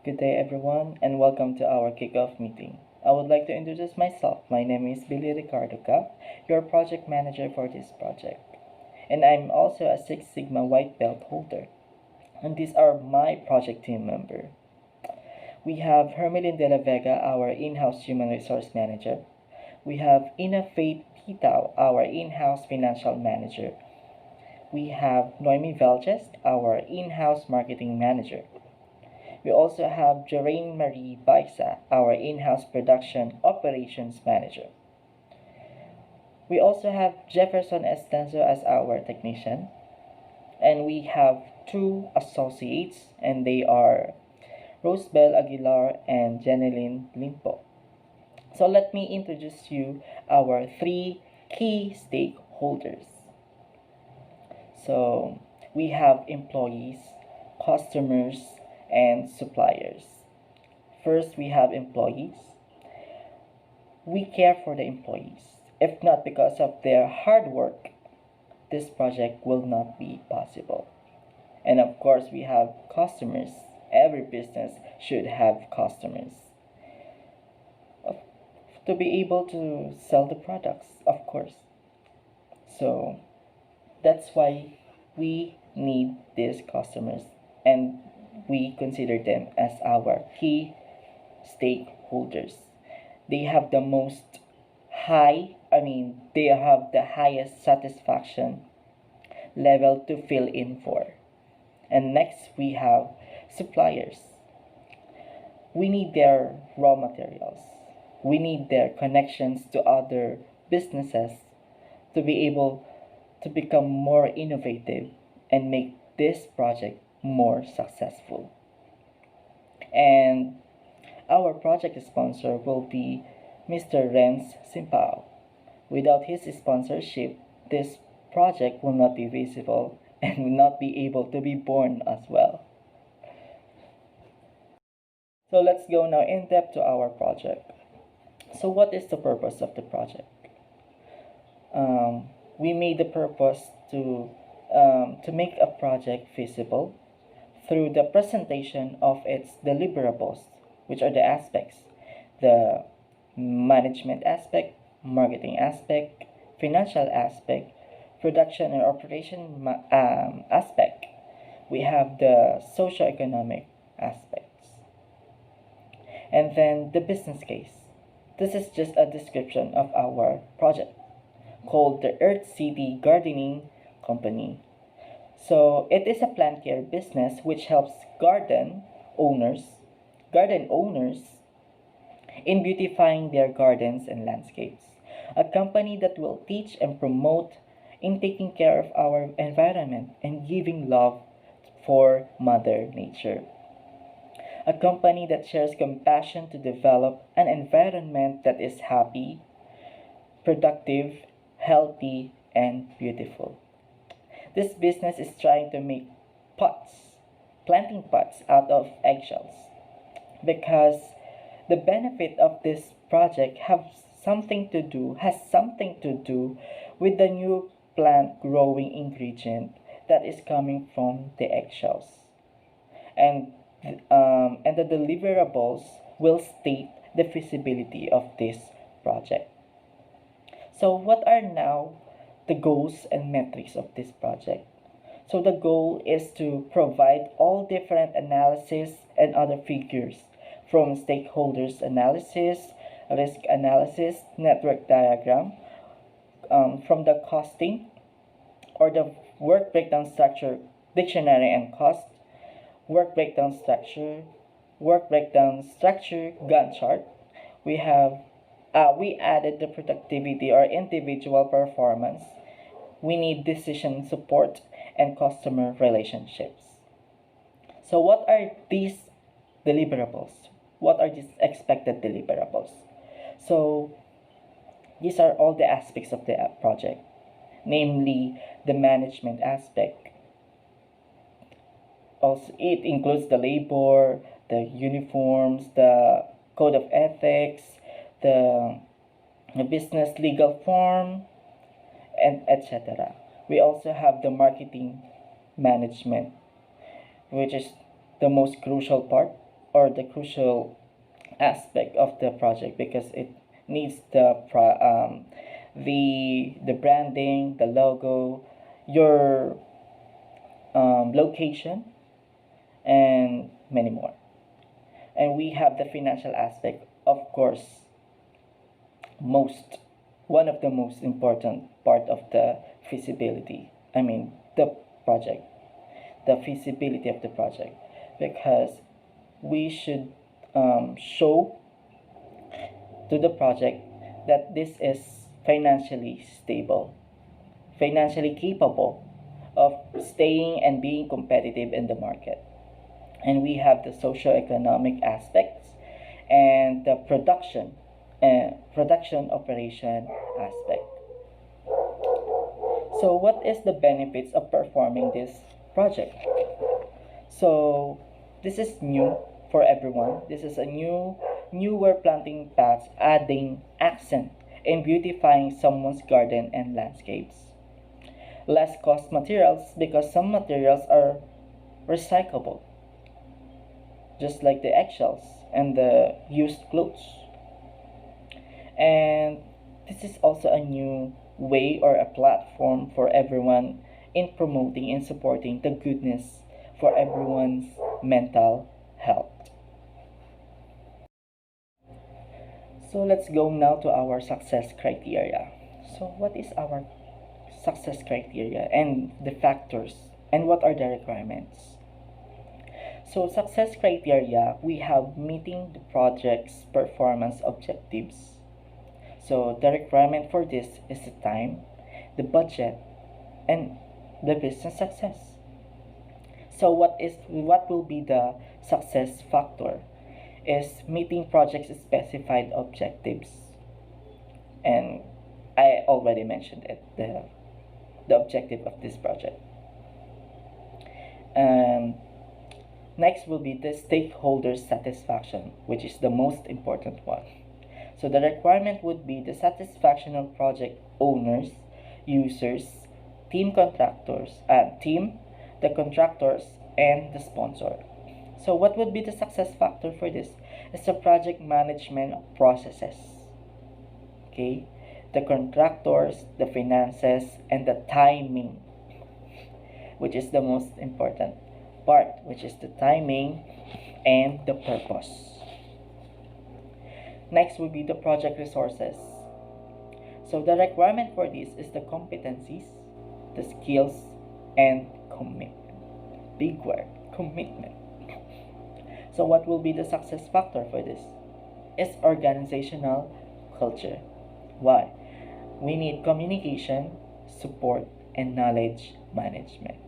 Good day, everyone, and welcome to our kickoff meeting. I would like to introduce myself. My name is Billy Ricardo Cap, your project manager for this project. And I'm also a Six Sigma white belt holder. And these are my project team member. We have Hermelin de la Vega, our in-house human resource manager. We have Ina Faith Pitao, our in-house financial manager. We have Noemi Velges, our in-house marketing manager. We also have Jeraine Marie Baisa, our in-house production operations manager. We also have Jefferson Estenzo as our technician. And we have two associates, and they are Rosebel Aguilar and Jeneline Limpo. So let me introduce you our three key stakeholders. So we have employees, customers, and suppliers. First, we have employees. We care for the employees. If not because of their hard work, this project will not be possible. And of course, we have customers. Every business should have customers to be able to sell the products, of course. So that's why we need these customers, and we consider them as our key stakeholders. They have the they have the highest satisfaction level to fill in for. And next, we have suppliers. We need their raw materials. We need their connections to other businesses to be able to become more innovative and make this project more successful. And our project sponsor will be Mr. Renz Simpao. Without his sponsorship, this project will not be visible and will not be able to be born as well. So let's go now in depth to our project. So what is the purpose of the project? We made the purpose to make a project feasible through the presentation of its deliverables, which are the aspects: the management aspect, marketing aspect, financial aspect, production and operation aspect. We have the socio-economic aspects. And then the business case. This is just a description of our project called the Earth City Gardening Company. So it is a plant care business which helps garden owners in beautifying their gardens and landscapes. A company that will teach and promote in taking care of our environment and giving love for Mother Nature. A company that shares compassion to develop an environment that is happy, productive, healthy, and beautiful. This business is trying to make planting pots out of eggshells, because the benefit of this project has something to do with the new plant growing ingredient that is coming from the eggshells. And the deliverables will state the feasibility of this project. So what are now the goals and metrics of this project? So the goal is to provide all different analysis and other figures, from stakeholders analysis, risk analysis, network diagram, from the costing or the work breakdown structure, dictionary and cost, work breakdown structure, Gantt chart. We added the productivity or individual performance. We need decision support and customer relationships. So what are these deliverables? What are these expected deliverables? So these are all the aspects of the project, namely the management aspect. Also, it includes the labor, the uniforms, the code of ethics, the business legal form, and etc. We also have the marketing management, which is the most crucial part. or the crucial aspect of the project, because it needs the branding, the logo, your location, and many more. And we have the financial aspect, of course, most one of the most important part of the feasibility. I mean, the project, the feasibility of the project, because we should show to the project that this is financially stable, financially capable of staying and being competitive in the market. And we have the socio-economic aspects and the production operation aspect. So what is the benefits of performing this project? So this is new for everyone. This is a newer planting paths, adding accent and beautifying someone's garden and landscapes. Less cost materials, because some materials are recyclable, just like the eggshells and the used clothes. And this is also a new way or a platform for everyone in promoting and supporting the goodness for everyone's mental health. So let's go now to our success criteria. So what is our success criteria and the factors, and what are the requirements? So success criteria, we have meeting the project's performance objectives. So the requirement for this is the time, the budget, and the business success. So what will be the success factor? Is meeting project's specified objectives. And I already mentioned it, the objective of this project. Next will be the stakeholder satisfaction, which is the most important one. So the requirement would be the satisfaction of project owners, users, the contractors, and the sponsor. So what would be the success factor for this? It's the project management processes. Okay? The contractors, the finances, and the timing, which is the most important part, which is the timing and the purpose. Next will be the project resources. So the requirement for this is the competencies, the skills, and commitment. Big word, commitment. So what will be the success factor for this? It's organizational culture. Why? We need communication, support, and knowledge management.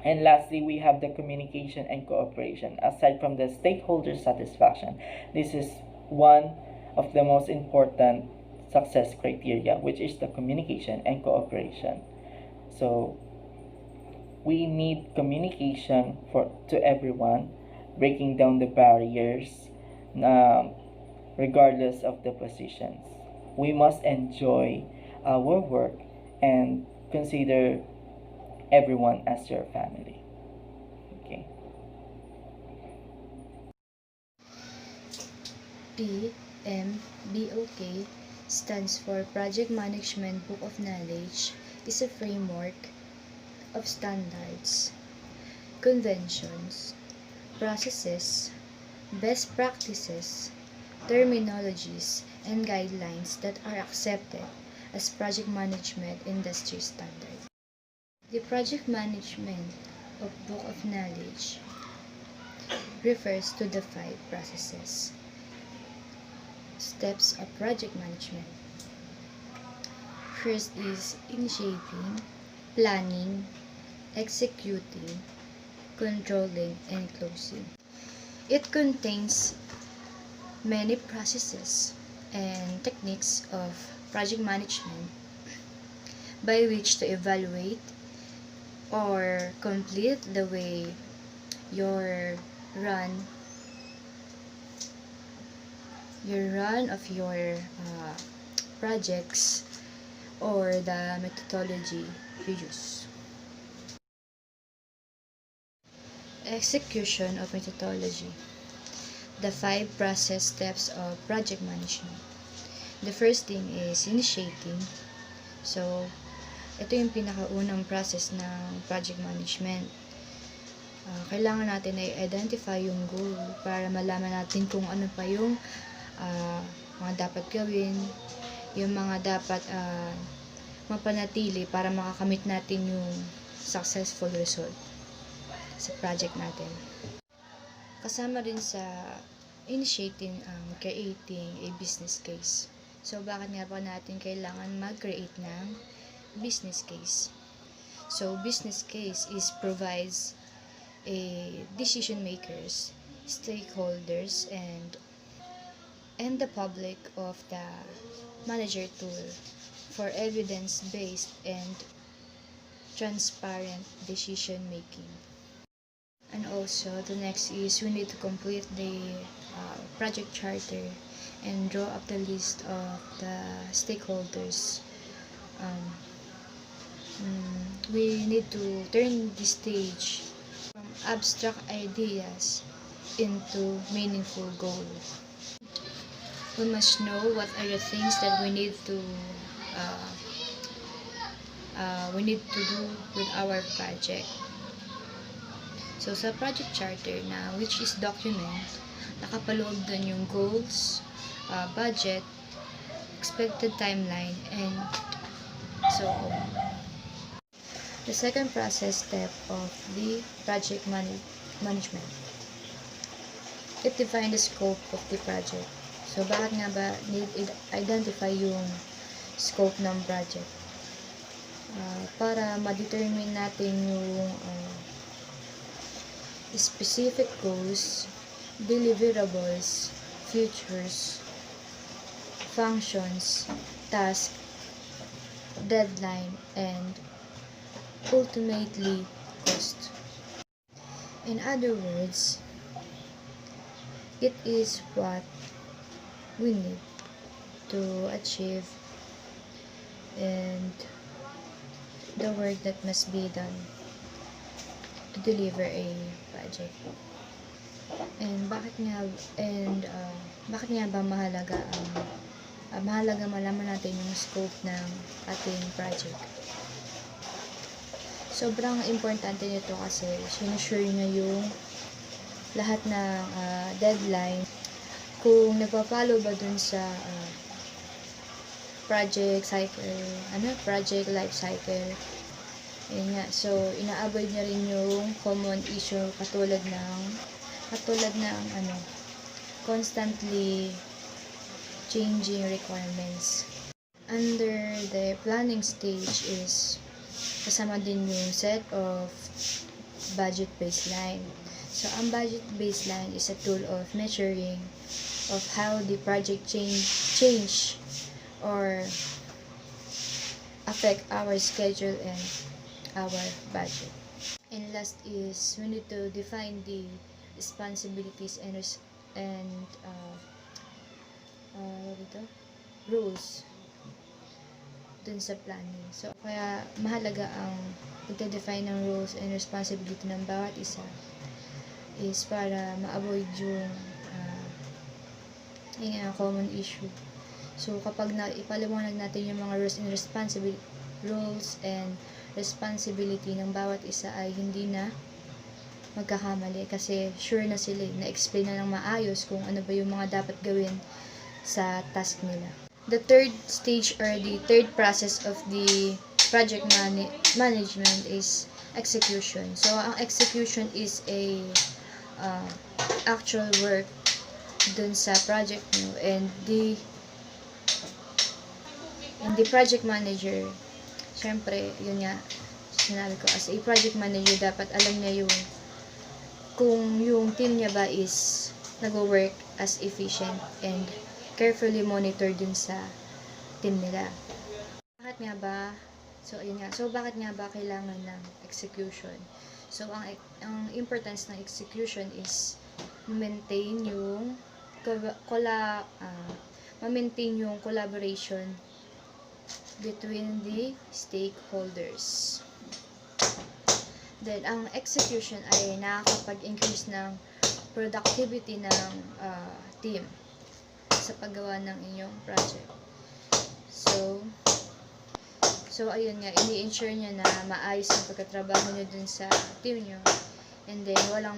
And lastly, we have the communication and cooperation. Aside from the stakeholder satisfaction, this is one of the most important success criteria, which is the communication and cooperation. So we need communication to everyone, breaking down the barriers, regardless of the positions. We must enjoy our work and consider everyone as your family. Okay. PMBOK stands for Project Management Book of Knowledge, is a framework of standards, conventions, processes, best practices, terminologies, and guidelines that are accepted as project management industry standard. The project management of Book of Knowledge refers to the 5 processes, steps of project management. First is initiating, planning, executing, controlling, and closing. It contains many processes and techniques of project management by which to evaluate or complete the way your run of your projects or the methodology you use. Execution of methodology. the 5 process steps of project management. The first thing is initiating. So, ito yung pinakaunang process ng project management. Kailangan natin ay identify yung goal para malaman natin kung ano pa yung mga dapat gawin, yung mga dapat mapanatili para makakamit natin yung successful result sa project natin. Kasama rin sa initiating ang creating a business case. So, bakit nga ba natin kailangan mag-create ng business case? So, business case provides a decision makers, stakeholders, and the public of the manager tool for evidence-based and transparent decision making. And also, the next is we need to complete the project charter and draw up the list of the stakeholders. We need to turn this stage from abstract ideas into meaningful goals. We must know what are the things that we need to do with our project. So, sa project charter na, which is document, nakapaloob dun yung goals, budget, expected timeline, and so on. The second process step of the project management. It defines the scope of the project. So, bakit nga ba need identify yung scope ng project? Para ma-determine natin yung specific goals, deliverables, features, functions, task, deadline, and ultimately cost. In other words, it is what we need to achieve and the work that must be done to deliver a project. And bakit nga ba mahalaga malaman natin yung scope ng ating project? Sobrang importante nito kasi sinusure niya yung lahat ng deadline, kung nagpa-follow ba dun sa project life cycle. Yun nga. So, ina-avoid niya rin yung common issue katulad ng constantly changing requirements. Under the planning stage is kasama din yung set of budget baseline. So, ang budget baseline is a tool of measuring of how the project change or affect our schedule and our budget. And last is we need to define the responsibilities and rules dun sa planning. So, kaya mahalaga ang pagde-define ng rules and responsibility ng bawat isa is para ma-avoid yung common issue. So, kapag ipaliwanag natin yung mga rules and responsibility ng bawat isa ay hindi na magkakamali kasi sure na sila na-explain na ng maayos kung ano ba yung mga dapat gawin sa task nila. The third stage or the third process of the project management is execution. So, ang execution is a actual work dun sa project nyo, and the project manager, syempre, yun nga, sinabi ko, as a project manager, dapat alam niya kung yung team niya ba is nag-work as efficient and carefully monitor dun sa team nila. Bakit nga ba? So, ayun nga. So, bakit nga ba kailangan ng execution? So, ang importance ng execution is maintain yung collaboration between the stakeholders. Then, ang execution ay nakakapag-increase ng productivity ng team sa paggawa ng inyong project. So ayun nga, ini-ensure nyo na maayos yung pagkatrabaho nyo dun sa team nyo. And then, walang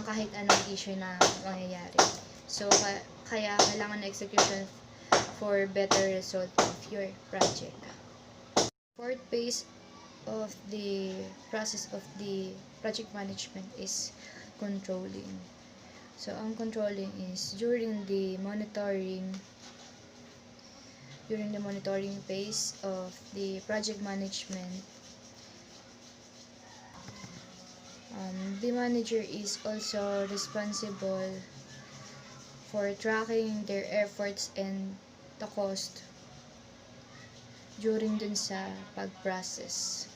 kahit anong issue na mangyayari. So, kaya kailangan na execution for better result of your project. Fourth phase of the process of the project management is controlling. So, ang controlling is during the monitoring phase of the project management. The manager is also responsible for tracking their efforts and the cost during dun sa pag-process.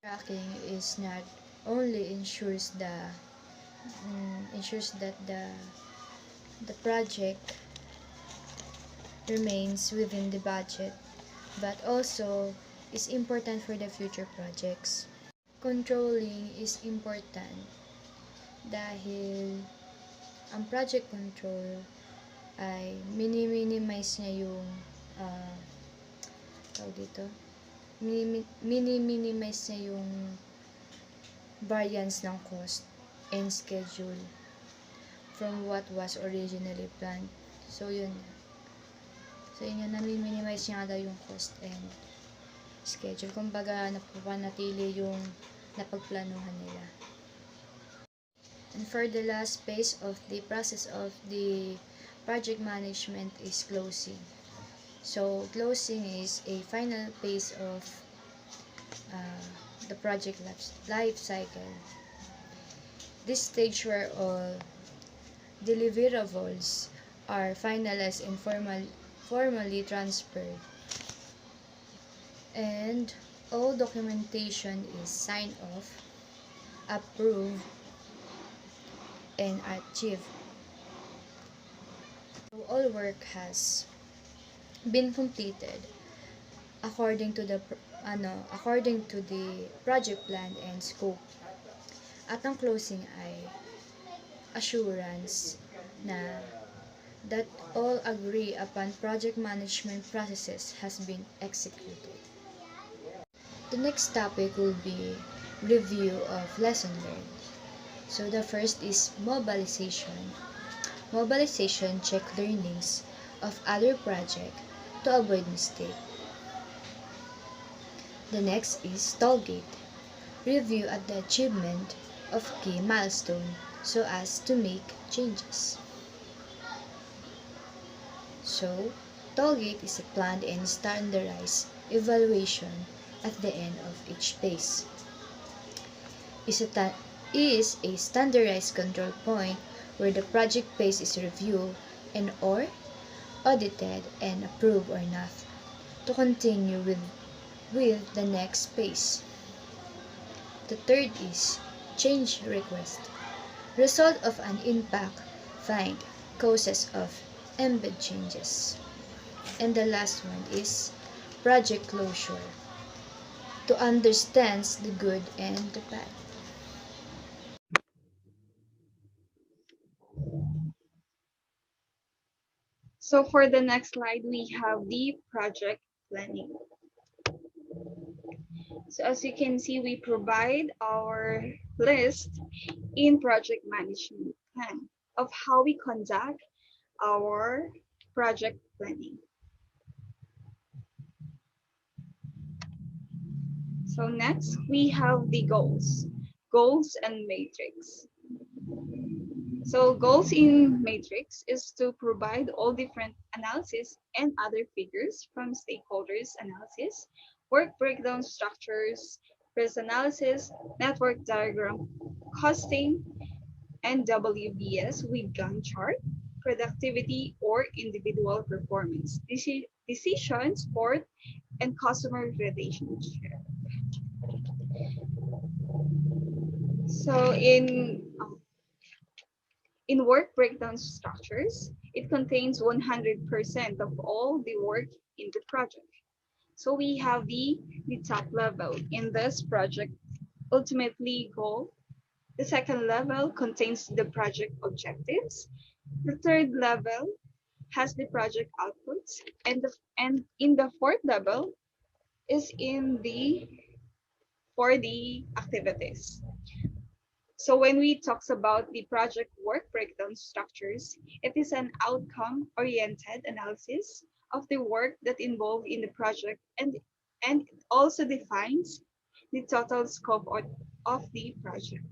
Tracking is not only ensures that the project remains within the budget, but also is important for the future projects. Controlling is important dahil ang project control ay minimize niya yung minimize niya yung variance ng cost and schedule from what was originally planned. So yun nami-minimize niya daw yung cost and schedule. Kumbaga, napapanatili yung napagplanuhan nila. And for the last phase of the process of the project management is closing. So, closing is a final phase of the project life cycle. This stage where all deliverables are finalized and formally transferred, and all documentation is signed off, approved, and achieved. So all work has been completed according to the project plan and scope. At ang closing ay assurance na that all agree upon project management processes has been executed. The next topic will be review of lesson learned. So the first is mobilization. Mobilization check learnings of other project to avoid mistake. The next is tollgate. Review at the achievement of key milestone so as to make changes. So, tollgate is a planned and standardized evaluation at the end of each phase. Is a standardized control point where the project phase is reviewed and or audited and approved or not to continue with the next phase. The third is change request. Result of an impact find causes of embed changes. And the last one is project closure. To understand the good and the bad. So for the next slide, we have the project planning. So as you can see, we provide our list in project management plan of how we conduct our project planning. So next, we have the goals and matrix. So goals in matrix is to provide all different analysis and other figures from stakeholders analysis, work breakdown structures, risk analysis, network diagram, costing, and WBS with Gantt chart, productivity or individual performance, decision support, and customer relationship. So in work breakdown structures, it contains 100% of all the work in the project. So we have the top level in this project ultimately goal The second level contains the project objectives. The third level has the project outputs, and in the fourth level is in the for the activities. So when we talks about the project work breakdown structures, it is an outcome-oriented analysis of the work that involved in the project, and it also defines the total scope of the project.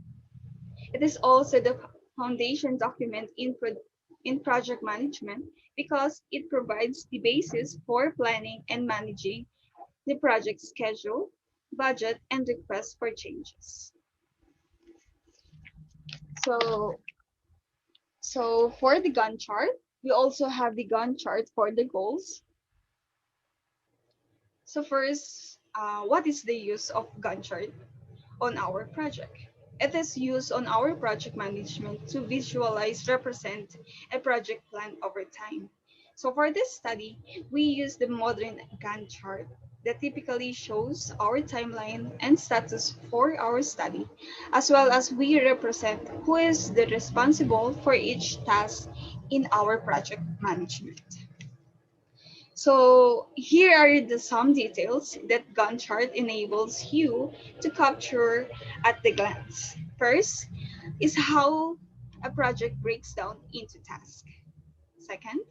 It is also the foundation document in project management because it provides the basis for planning and managing the project schedule, budget, and requests for changes. So So for the Gantt chart, we also have the Gantt chart for the goals. So first, what is the use of Gantt chart on our project? It is used on our project management to visualize, represent a project plan over time. So for this study, we use the modern Gantt chart that typically shows our timeline and status for our study, as well as we represent who is the responsible for each task in our project management. So here are the some details that Gantt chart enables you to capture at the glance. First is how a project breaks down into tasks. Second,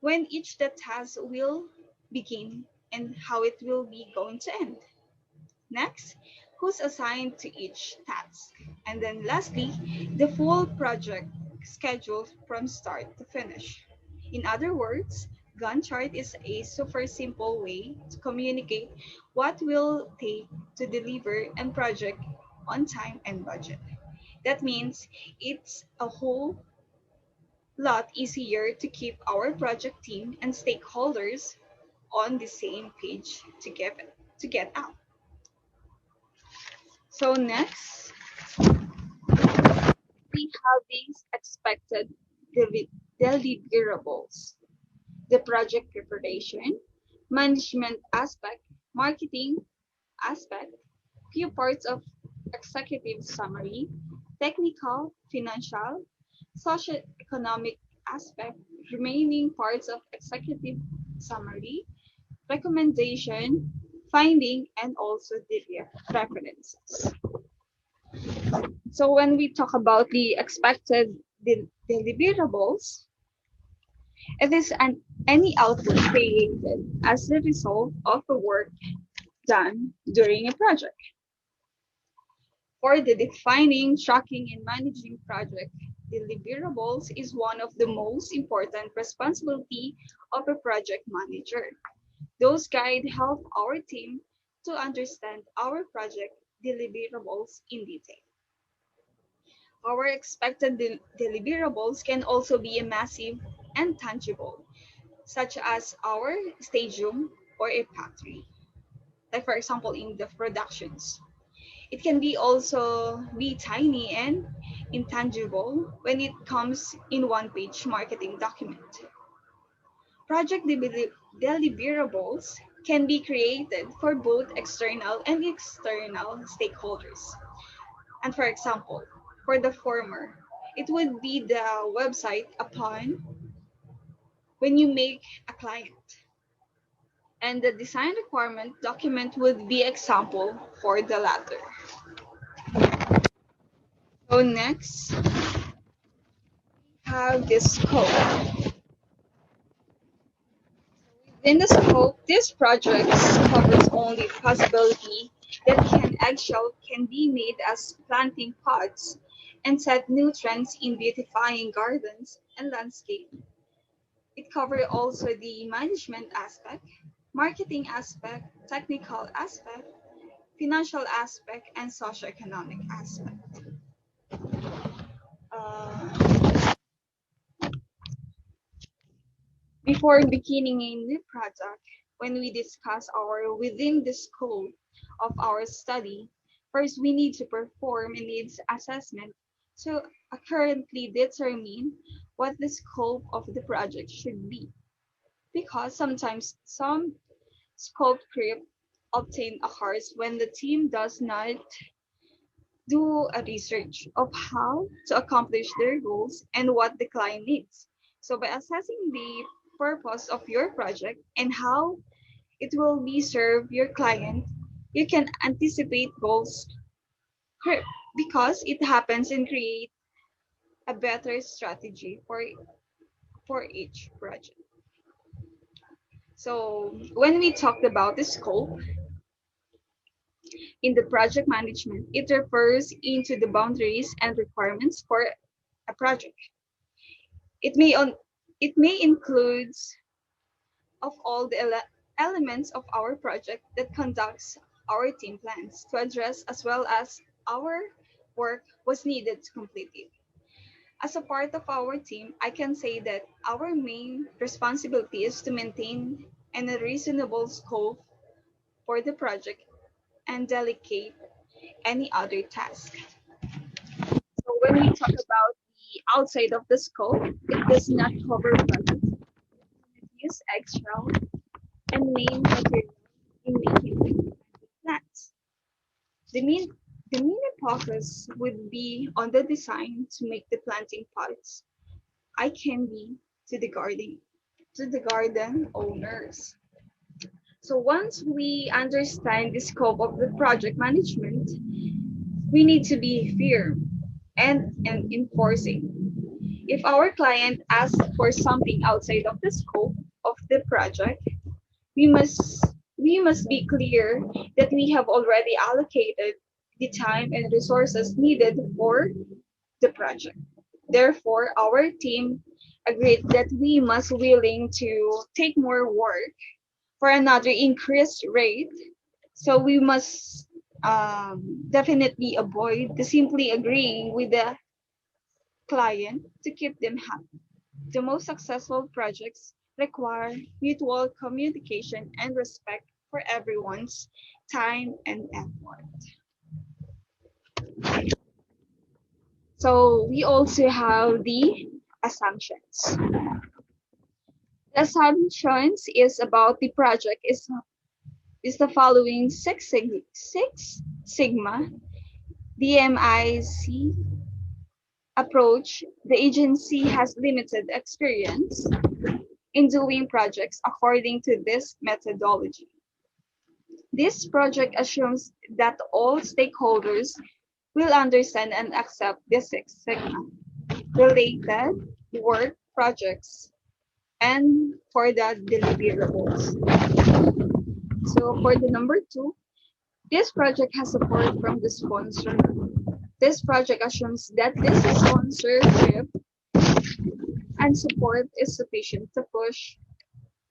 when each the task will begin and how it will be going to end. Next, who's assigned to each task. And then lastly, the full project schedule from start to finish. In other words, Gantt chart is a super simple way to communicate what will take to deliver a project on time and budget. That means it's a whole lot easier to keep our project team and stakeholders on the same page to get out. So next, we have these expected deliverables: the project preparation, management aspect, marketing aspect, few parts of executive summary, technical, financial, socio-economic aspect, remaining parts of executive summary, recommendation, finding, and also the references. So when we talk about the expected deliverables, it is any output created as the result of the work done during a project. For the defining, tracking, and managing project deliverables is one of the most important responsibility of a project manager. Those guide help our team to understand our project deliverables in detail. Our expected deliverables can also be a massive and tangible, such as our stadium or a factory. Like for example, in the productions. It can be also be tiny and intangible when it comes in one-page marketing document. Project deliverables can be created for both external and external stakeholders. And for example, for the former, it would be the website upon when you make a client. And the design requirement document would be example for the latter. So next, have the scope. Within the scope, this project covers only possibility that eggshell can be made as planting pots and set new trends in beautifying gardens and landscape. It covers also the management aspect, marketing aspect, technical aspect, financial aspect, and socioeconomic aspect. Uh, Before beginning a new project, when we discuss our within the scope of our study, first we need to perform a needs assessment to accurately determine what the scope of the project should be. Because sometimes some scope creep obtain occurs when the team does not do a research of how to accomplish their goals and what the client needs. So by assessing the purpose of your project and how it will be serve your client, you can anticipate goals because it happens and create a better strategy for each project. So when we talked about the scope in the project management, it refers into the boundaries and requirements for a project. It may on it may include of all the elements of our project that conducts our team plans to address as well as our work was needed to complete it. As a part of our team, I can say that our main responsibility is to maintain a reasonable scope for the project and delegate any other task. So when we talk about the outside of the scope, it does not cover projects, use Excel, and main material in making plans. The main the main focus would be on the design to make the planting pots I can be to the garden owners. So once we understand the scope of the project management, we need to be firm and enforcing. If our client asks for something outside of the scope of the project, we must we must be clear that we have already allocated the time and resources needed for the project. Therefore, our team agreed that we must willing to take more work for another increased rate. So we must definitely avoid the simply agreeing with the client to keep them happy. The most successful projects require mutual communication and respect for everyone's time and effort. So we also have the assumptions. The assumptions is about the project is the following Six Sigma DMIC approach. The agency has limited experience in doing projects according to this methodology. This project assumes that all stakeholders will understand and accept the Six Sigma related work projects and for the deliverables. So for the number two, this project has support from the sponsor. This project assumes that this sponsorship and support is sufficient to push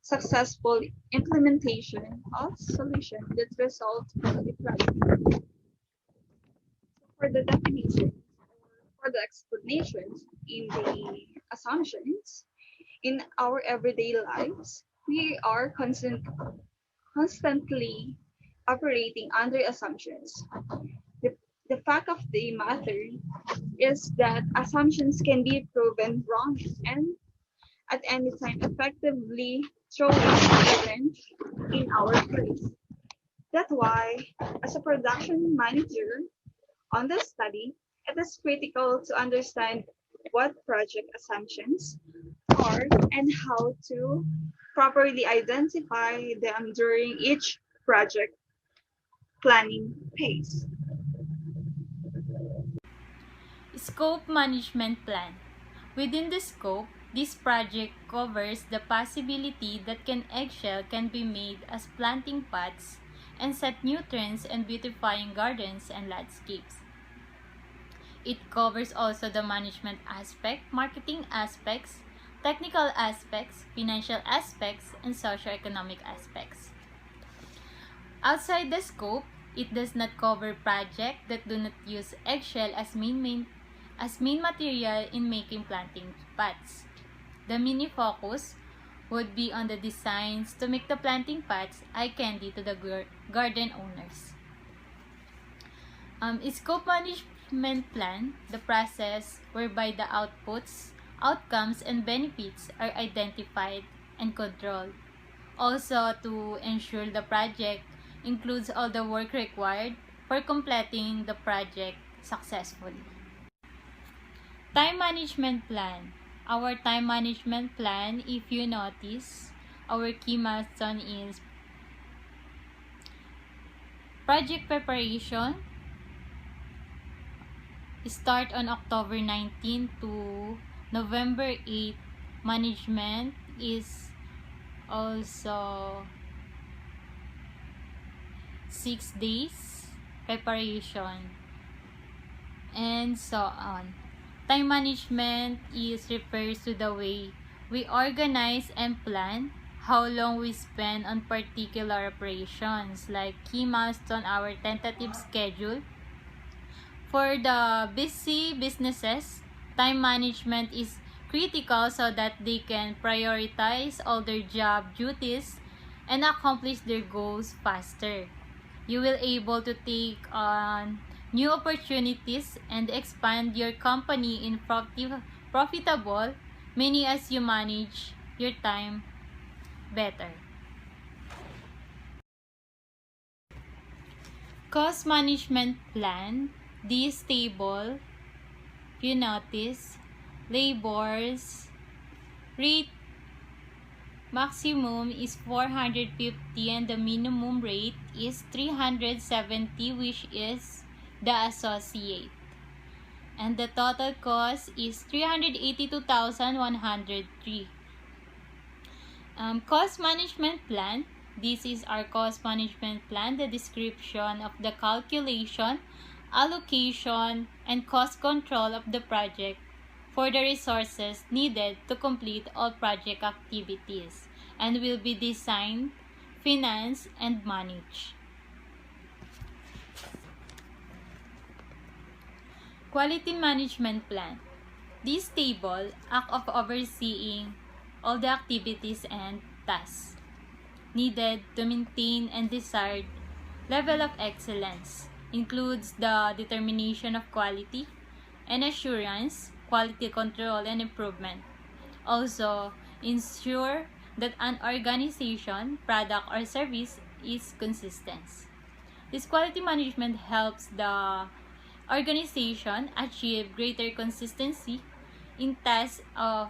successful implementation of solution that result from the project. For the definition or for the explanations in the assumptions in our everyday lives, we are constantly operating under assumptions. The, the fact of the matter is that assumptions can be proven wrong and at any time effectively throwing a wrench in our place. That's why, as a production manager on the study, it is critical to understand what project assumptions are and how to properly identify them during each project planning phase. Scope Management Plan. Within the scope, this project covers the possibility that eggshell can be made as planting pots and set new trends in beautifying gardens and landscapes. It covers also the management aspect, marketing aspects, technical aspects, financial aspects, and socioeconomic aspects. Outside the scope, it does not cover projects that do not use eggshell as main material in making planting pots. The mini focus would be on the designs to make the planting pots eye candy to the garden owners. Scope management plan, the process whereby the outputs, outcomes, and benefits are identified and controlled. Also, to ensure the project includes all the work required for completing the project successfully. Time management plan. Our time management plan, if you notice, our key milestone is project preparation. Start on October 19 to November 8. Management is also 6 days preparation, and so on. Time management refers to the way we organize and plan how long we spend on particular operations, like key milestone, our tentative schedule. For the busy businesses, time management is critical so that they can prioritize all their job duties and accomplish their goals faster. You will able to take on new opportunities and expand your company in profitable many as you manage your time better. Cost management plan. This table, if you notice, labor's rate maximum is 450 and the minimum rate is 370, which is the associate. And the total cost is 382,103. Cost management plan. This is our cost management plan, the description of the calculation, allocation, and cost control of the project for the resources needed to complete all project activities, and will be designed, financed, and managed. Quality management plan. This table acts of overseeing all the activities and tasks needed to maintain and desired level of excellence. Includes the determination of quality and assurance, quality control, and improvement. Also, ensure that an organization, product, or service is consistent. This quality management helps the organization achieve greater consistency in tasks of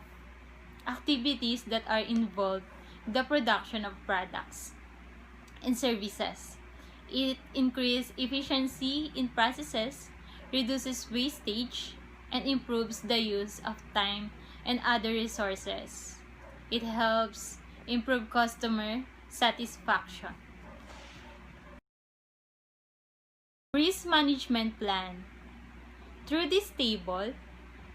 activities that are involved in the production of products and services. It increases efficiency in processes, reduces wastage, and improves the use of time and other resources. It helps improve customer satisfaction. Risk management plan. Through this table,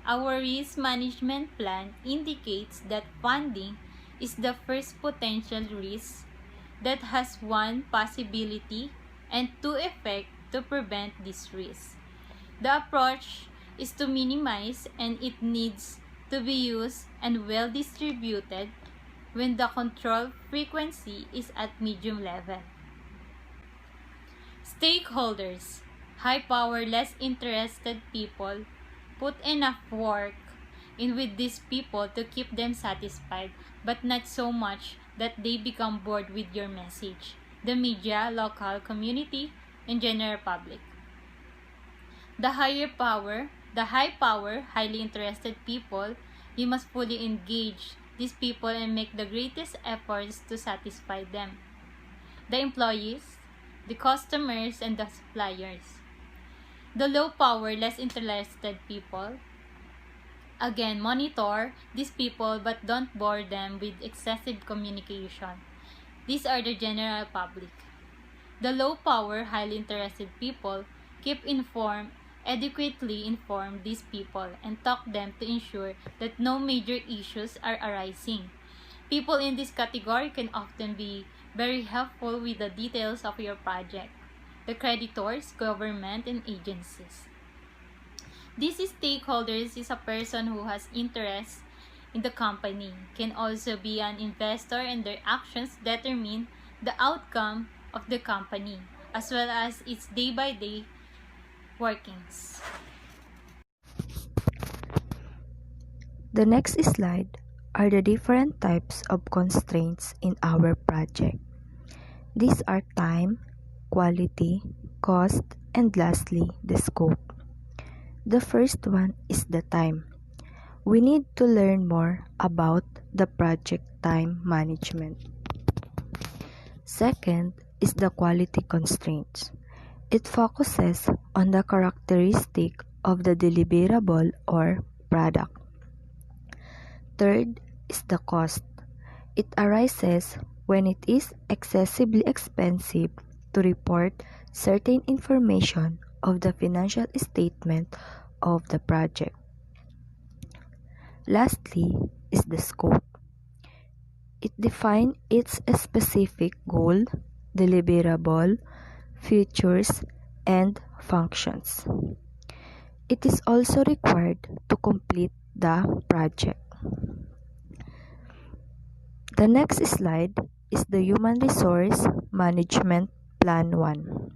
our risk management plan indicates that funding is the first potential risk that has one possibility and two effects to prevent this risk. The approach is to minimize, and it needs to be used and well distributed when the control frequency is at medium level. Stakeholders. High power, less interested people put enough work in with these people to keep them satisfied, but not so much that they become bored with your message. The media, local community, and general public. The high power, highly interested people, you must fully engage these people and make the greatest efforts to satisfy them. The employees, the customers, and the suppliers. The low power, less interested people. Again, monitor these people but don't bore them with excessive communication. These are the general public. The low power, highly interested people, keep informed, adequately inform these people and talk them to ensure that no major issues are arising. People in this category can often be very helpful with the details of your project. The creditors, government, and agencies. These stakeholders is a person who has interest in the company, can also be an investor, and their actions determine the outcome of the company as well as its day-by-day workings. The next slide are the different types of constraints in our project. These are time, quality, cost, and lastly, the scope. The first one is the time. We need to learn more about the project time management. Second is the quality constraints. It focuses on the characteristic of the deliverable or product. Third is the cost. It arises when it is excessively expensive to report certain information of the financial statement of the project. Lastly is the scope. It defines its specific goal, deliverable, features, and functions. It is also required to complete the project. The next slide is the Human Resource Management Plan 1.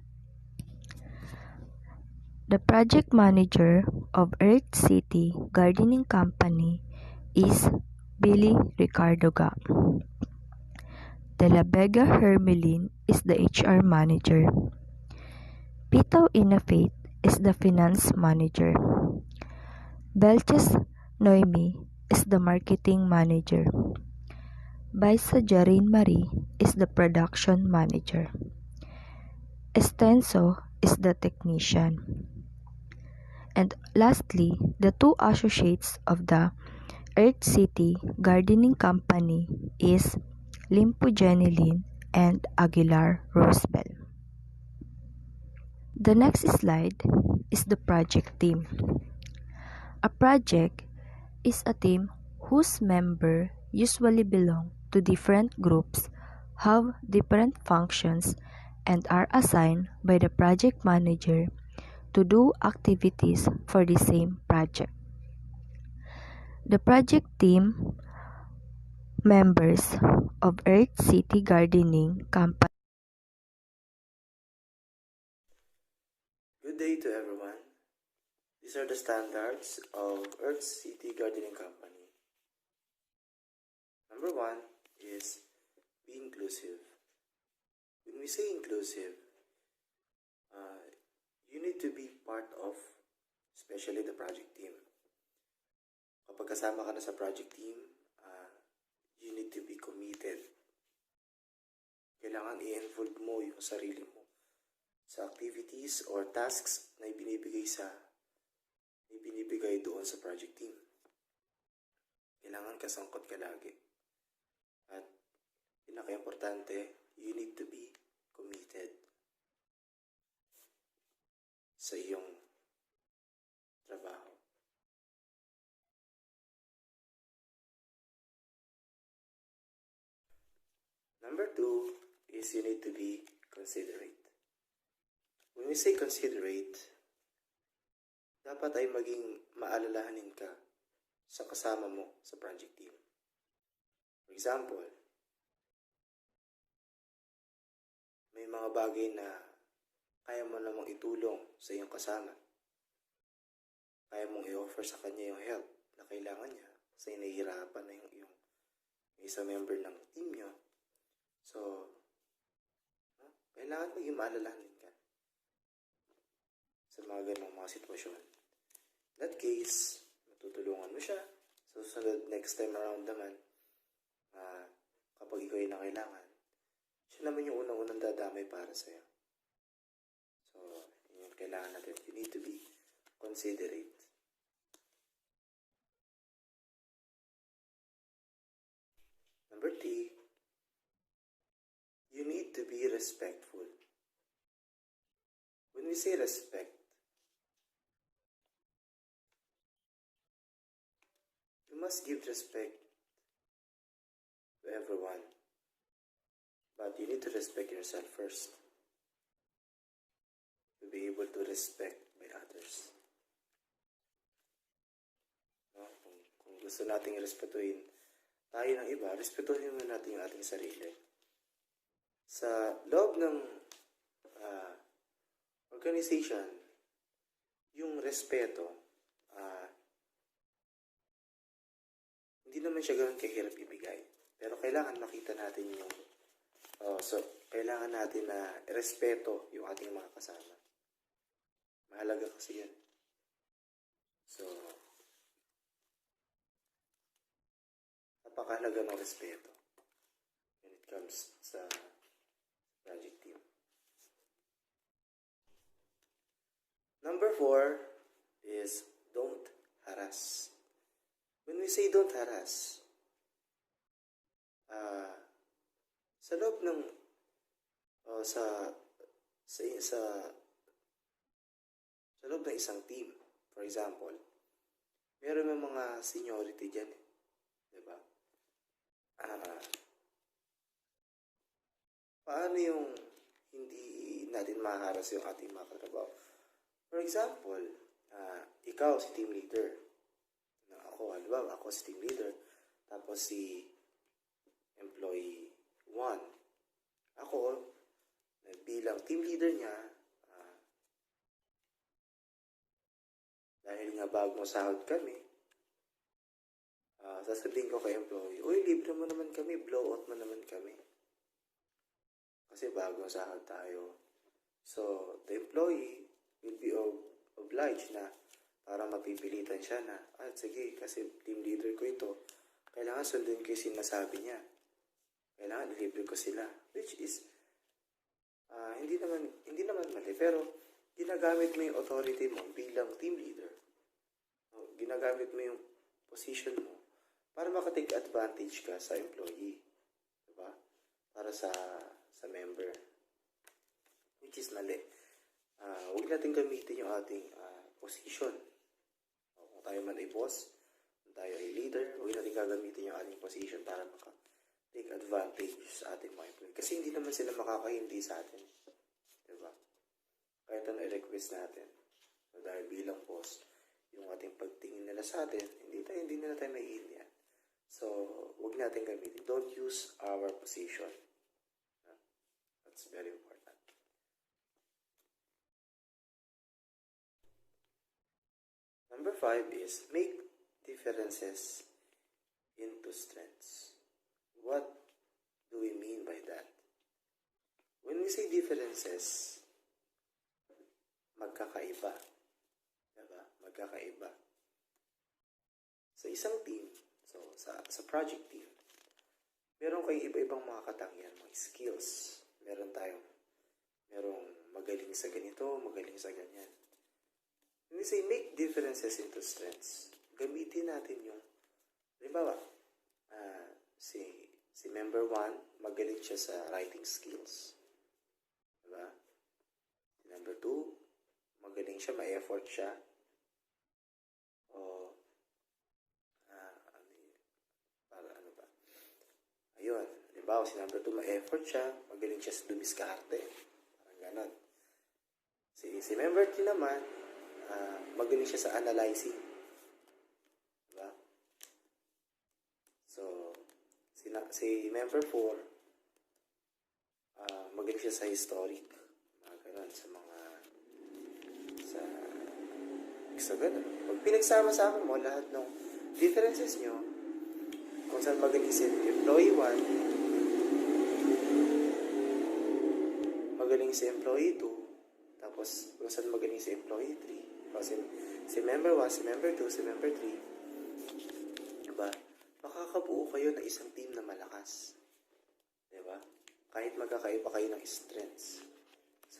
The project manager of Earth City Gardening Company is Billy Ricardo Ga. De La Vega Hermelin is the HR manager. Pitaw Innovate is the finance manager. Belches Noemi is the marketing manager. Baisa Jarin Marie is the production manager. Estenso is the technician. And lastly, the two associates of the Earth City Gardening Company is Limpo Jenilyn and Aguilar Rosebel. The next slide is the project team. A project is a team whose members usually belong to different groups, have different functions, and are assigned by the project manager to do activities for the same project. The project team members of Earth City Gardening Company. Good day to everyone. These are the standards of Earth City Gardening Company. Number one is be inclusive. When we say inclusive, you need to be part of, especially the project team. Kapag kasama ka na sa project team, you need to be committed. Kailangan i-involve mo yung sarili mo sa activities or tasks na ibinibigay doon sa project team. Kailangan kasangkot ka lagi. At pinaka-importante, you need to be committed sa iyong trabaho. Number two is you need to be considerate. When we say considerate, dapat ay maging maalalahanin ka sa kasama mo sa project team. For example, may mga bagay na kaya mo namang itulong sa iyong kasama. Kaya mong i-offer sa kanya yung help na kailangan niya kasi nahihirapan na yung isang member ng team niyo. So, kailangan maging maalalahanin ka sa mga ganong mga sitwasyon. In that case, matutulungan mo siya. So, next time around naman, kapag ikaw ay nangailangan, siya naman yung unang-unang dadamay para sa'yo. So, yun yung kailangan natin. You need to be considerate. Number three, you need to be respectful. When we say respect, you must give respect to everyone. But you need to respect yourself first to be able to respect by others. No? Kung gusto nating respetuhin tayo ng iba, respetuhin mo natin yung ating sarili. Sa loob ng organization, yung respeto, hindi naman siya ganoon kahirap ibigay. Pero kailangan makita natin yung kailangan natin na respeto yung ating mga kasama. Mahalaga kasi yun. napakahalaga ng respeto when it comes sa project team. Number 4 is don't harass. When we say don't harass, sa loob ng sa loob ng isang team, for example, meron may mga seniority dyan, di ba? Paano yung hindi natin maharas yung ating mga katrabaho? For example, ikaw si team leader. Halimbawa, ako si team leader. Tapos si employee 1. Ako, bilang team leader niya, dahil nga bagong sahod kami, sasabihin ko kay employee, uy, libre mo naman kami, blow out mo naman kami. Kasi bagong sahod tayo. So, the employee will be obliged na para mapipilitan siya na, sige, kasi team leader ko ito, kailangan sundin ko yung sinasabi niya. Kailangan ilibre ko sila. Which is, hindi naman mali, pero ginagamit mo yung authority mo bilang team leader. Ginagamit mo yung position mo para makatake advantage ka sa employee. Diba? Para sa member. Which is mali. Huwag natin gamitin yung ating position. Kung tayo man ay boss, kung tayo ay leader, huwag natin gagamitin yung ating position para take advantage sa ating mga employee. Kasi hindi naman sila makakahindi sa atin. Diba? Kahit ano i-request natin. So, dahil bilang boss, yung ating pagtingin nila sa atin, hindi nila tayo maiindihan. So, huwag natin gamitin. Don't use our position. That's very important. Number 5 is make differences into strengths. What do we mean by that? When we say differences, magkakaiba. Diba? Magkakaiba. Sa isang team, sa project team, meron kayong iba-ibang mga katangian, mga skills. Merong magaling sa ganito, magaling sa ganyan. When we say make differences into strengths, gamitin natin yung, halimbawa, si member 1, magaling siya sa writing skills. Diba? Si member 2, magaling siya, ma-effort siya. Ayun, halimbawa, si number 2, ma-effort siya, magaling siya sa dumiskarte. Parang ganon. Si member 3 naman, magaling siya sa analyzing. Diba? So, si member 4, magaling siya sa historic. Mga ganon, sa ganon. Pag pinagsama-sama mo lahat ng differences nyo, kung saan magaling si employee 1, magaling si employee 2, tapos kung saan magaling si employee 3, kasi si member 1, si member 2, si member 3, diba? Makakabuo kayo ng isang team na malakas. Diba? Kahit magkakaiba kayo ng strengths,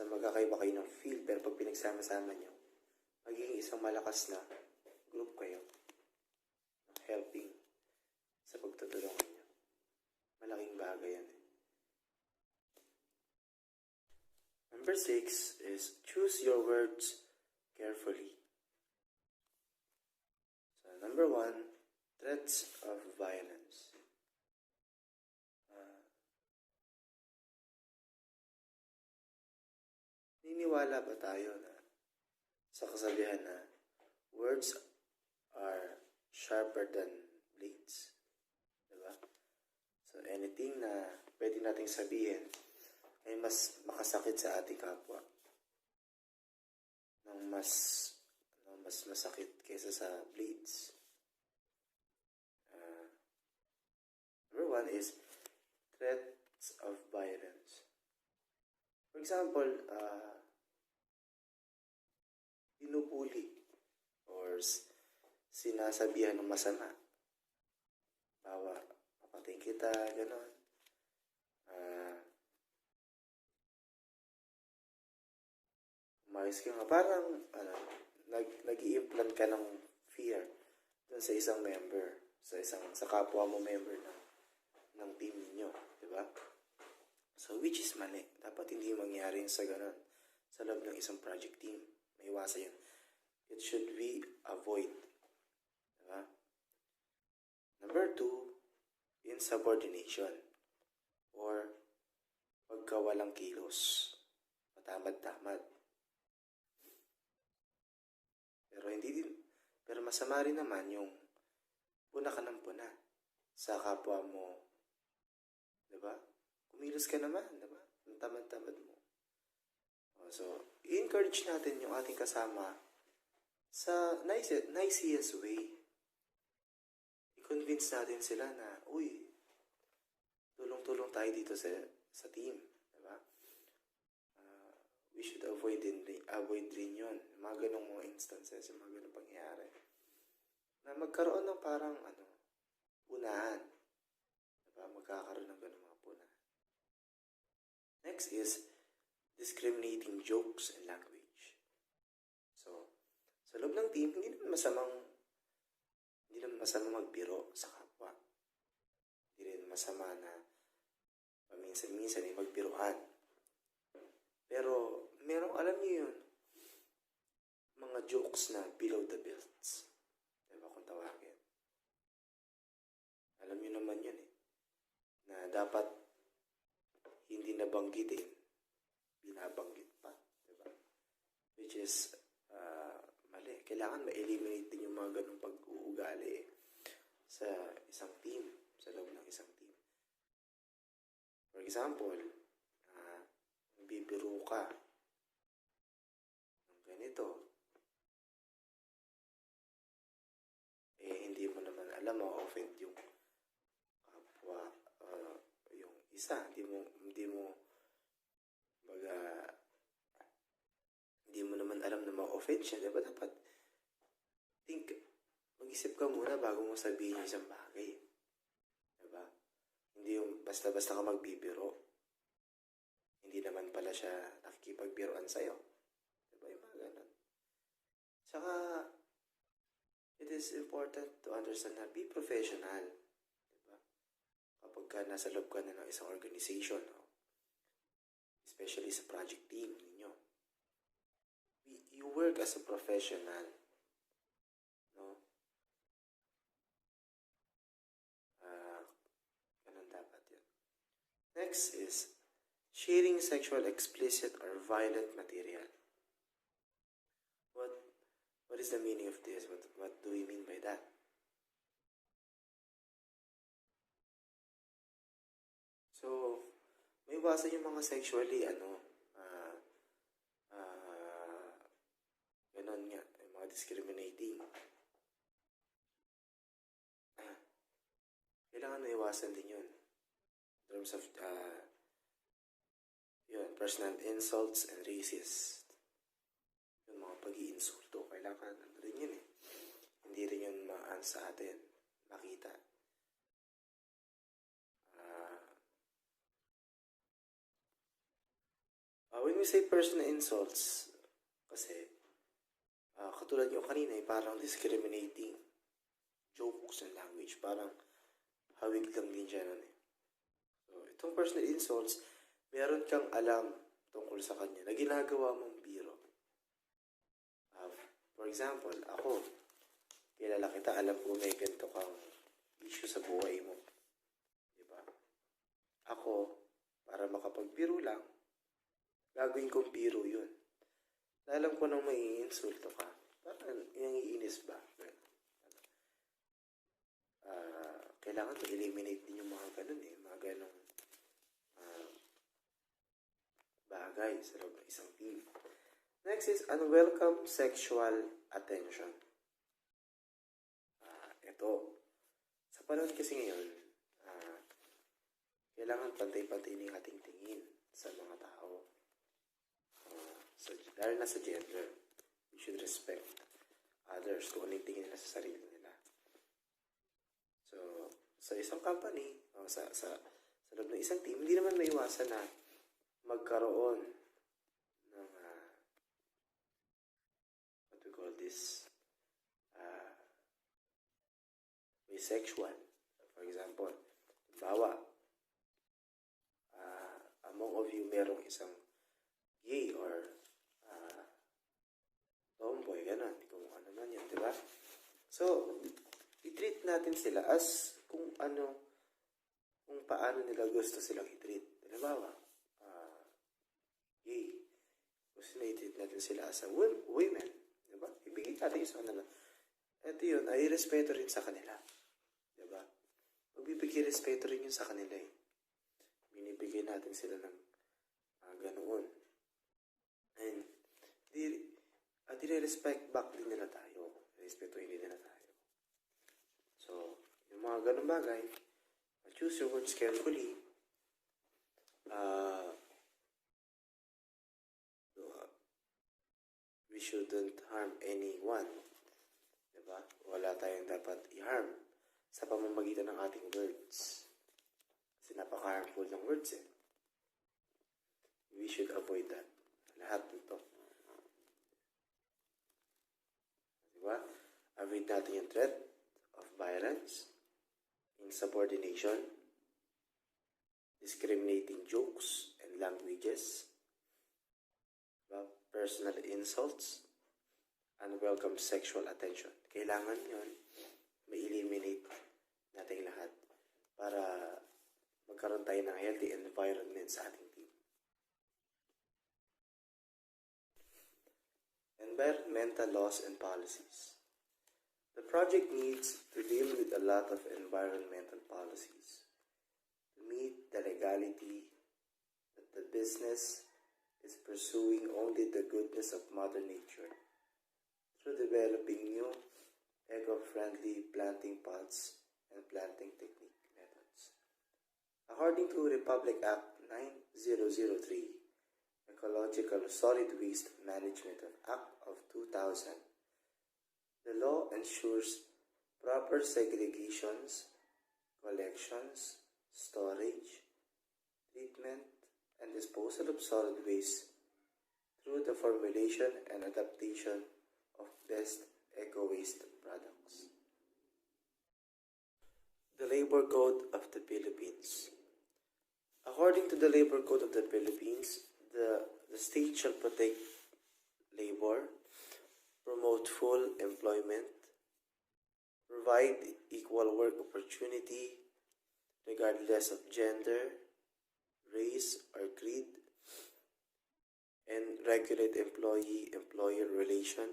magkakaiba kayo ng field, pero pag pinagsama-sama nyo, magiging isang malakas na group kayo. Helping sa pagtutulungan nyo. Malaking bagay yan. Number 6 is choose your words carefully. So, number 1, threats of violence. Niniwala ba tayo na sa kasabihan na words are sharper than blades? Diba? So, anything na pwede nating sabihin ay mas makasakit sa ating kapwa. Mas masakit kaysa sa blades. Number 1 is threats of violence. For example, pinupuli or sinasabihan ng masama. kita, gano'n. Umayos ka nga. Parang, nag-i-implant ka ng fear dun sa isang member, sa kapwa mo member ng team ninyo, di ba? So, which is mali. Dapat hindi mangyari sa ganun sa loob ng isang project team. May iwasan yun. It should be avoid. Di ba? Number 2, insubordination or pagkawalang kilos. Patamad-tamad. Pero masama rin naman yung puna ka ng puna sa kapwa mo. Diba? Kumilos ka naman, diba? Ang tamad-tamad mo. So, i-encourage natin yung ating kasama sa nicest way. I-convince natin sila na, uy, tulong-tulong tayo dito sa team. Diba? We should avoid rin yun. Mga ganong mga instances, mga ganong pangyayari. Na magkaroon ng parang, punahan. Diba? Magkakaroon ng ganong mga punahan. Next is, discriminating jokes and language. So, sa loob ng team, hindi naman masamang magbiro sa kapwa. Hindi rin masama na paminsan-minsan ay magbiruan. Pero, alam niyo yun, mga jokes na below the belts. Diba kung tawagin? Alam niyo naman yun na dapat hindi nabanggitin, binabanggit pa. Diba? Which is, mali. Kailangan ma-eliminate din yung mga ganung pag-uugali sa isang team, sa loob ng isang team. For example, bibiro ka ng ganito, hindi mo naman alam, ma-offend yung kapwa, yung isa, hindi mo naman alam na ma-offend siya, diba? Dapat mag-isip ka muna bago mo sabihin yung isang bagay, diba? Hindi yung basta-basta ka magbibiro. Hindi naman pala siya nakikipagbiroan sa'yo. Diba yung mga ganun? Tsaka, it is important to understand na be professional. Diba? Kapag ka nasa loob ka na ng isang organization, especially sa project team ninyo, you work as a professional. No? Ganun dapat yun. Next is, sharing sexual, explicit, or violent material. What is the meaning of this? What do we mean by that? So, may iwasan yung mga sexually, ganon nga, yung mga discriminating. Kailangan may iwasan din yun. In terms of, personal insults and racist. Yung mga pag-iinsulto, kailangan rin yun Hindi rin yun sa atin makita. When we say personal insults, kasi, katulad yung kanina, parang discriminating jokes and language, parang hawig lang din siya nun So, itong personal insults, meron kang alam tungkol sa kanya na ginagawa mong biro. For example, ako, kilala kita, alam ko may ganito kang issue sa buhay mo. Diba? Ako, para makapagbiro lang, gagawin kong biro yun. Alam ko nang may insulto ka. Parang yung iinis ba? Kailangan ma-eliminate din yung mga ganun mga ganung bagay sa loob ng isang team. Next is unwelcome sexual attention. Ito. Sa panahon kasi ngayon, kailangan pantay-pantay ng ating tingin sa mga tao. Lalo na sa gender. We should respect others kung ano yung tingin nila sa sarili nila. So, sa isang company, sa loob ng isang team, hindi naman maiwasan na magkaroon ng what we call this bisexual. For example, bawa among of you merong isang gay or tomboy, ganun, kung ano man yan, di ba? So, i-treat natin sila as kung paano nila gusto silang i-treat. Halimbawa, gay. Gusto na i-treat natin sila as a women. Diba? Ibigay natin sa kanila. Ito yun, ay respeto rin sa kanila. Diba? Magbibigay respeto rin yun sa kanila eh. Binibigay natin sila ng ganoon. And, dire-respect back din nila tayo. Respetuhin din nila tayo. So, yung mga ganun bagay, choose your words carefully. We shouldn't harm anyone. Diba? Wala tayong dapat i-harm sa pamamagitan ng ating words. Kasi napaka-harmful ng words eh. We should avoid that. Lahat nito. Diba? Avoid natin yung threat of violence, insubordination, discriminating jokes and languages, personal insults, unwelcome sexual attention. Kailangan yun, ma-eliminate natin lahat para magkaroon tayo ng healthy environment sa ating team. Environmental laws and policies. The project needs to deal with a lot of environmental policies to meet the legality that the business is pursuing only the goodness of Mother Nature through developing new eco-friendly planting pots and planting technique methods. According to Republic Act 9003, Ecological Solid Waste Management Act of 2000, the law ensures proper segregations, collections, storage, treatment, and disposal of solid waste through the formulation and adaptation of best eco-waste products. The Labor Code of the Philippines. According to the Labor Code of the Philippines, the state shall protect labor, promote full employment, provide equal work opportunity regardless of gender, race, or creed, and regulate employee-employer relation.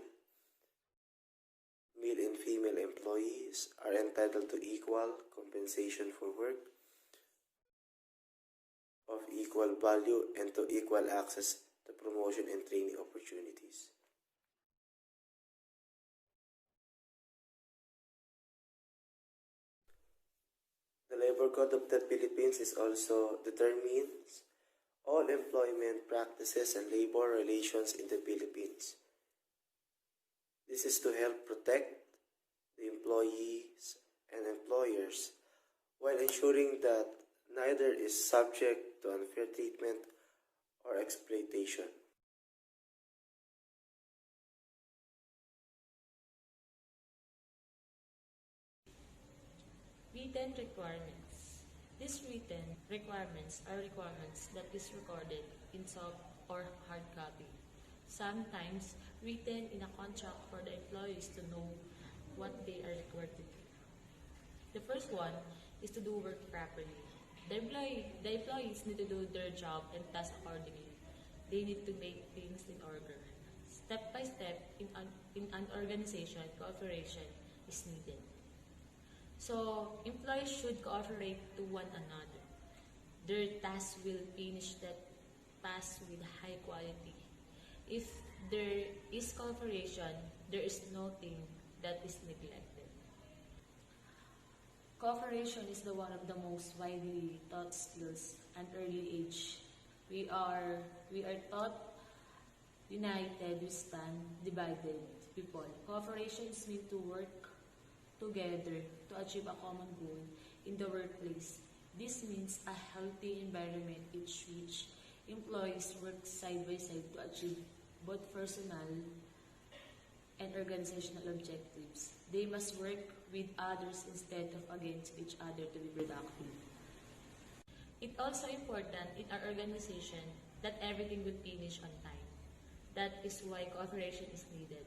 Male and female employees are entitled to equal compensation for work of equal value and to equal access to promotion and training opportunities. The Labor Code of the Philippines is also determines all employment practices and labor relations in the Philippines. This is to help protect the employees and employers while ensuring that neither is subject to unfair treatment or exploitation. Written requirements. These written requirements are requirements that is recorded in soft or hard copy. Sometimes written in a contract for the employees to know what they are required to do. The first one is to do work properly. The employees need to do their job and task accordingly. They need to make things in order. Step by step in an organization, cooperation is needed. So, employees should cooperate to one another. Their tasks will finish that task with high quality. If there is cooperation, there is nothing that is neglected. Cooperation is one of the most widely taught skills at early age. We are taught united, we stand, divided people. Cooperation is meant to work together to achieve a common goal in the workplace. This means a healthy environment in which employees work side by side to achieve both personal and organizational objectives. They must work with others instead of against each other to be productive. It's also important in our organization that everything will finish on time. That is why cooperation is needed,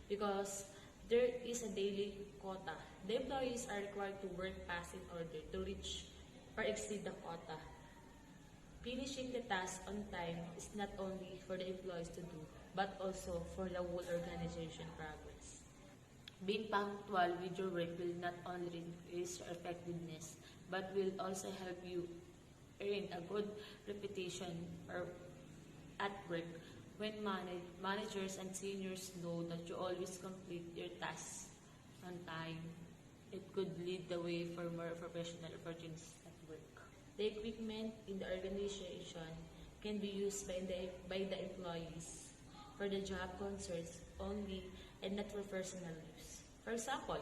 because there is a daily quota. The employees are required to work fast in order to reach or exceed the quota. Finishing the task on time is not only for the employees to do, but also for the whole organization progress. Being punctual with your work will not only increase your effectiveness, but will also help you earn a good reputation or at work when managers and seniors know that you always complete your tasks on time. It could lead the way for more professional opportunities at work. The equipment in the organization can be used by the employees for the job concerns only and not for personal use. For example,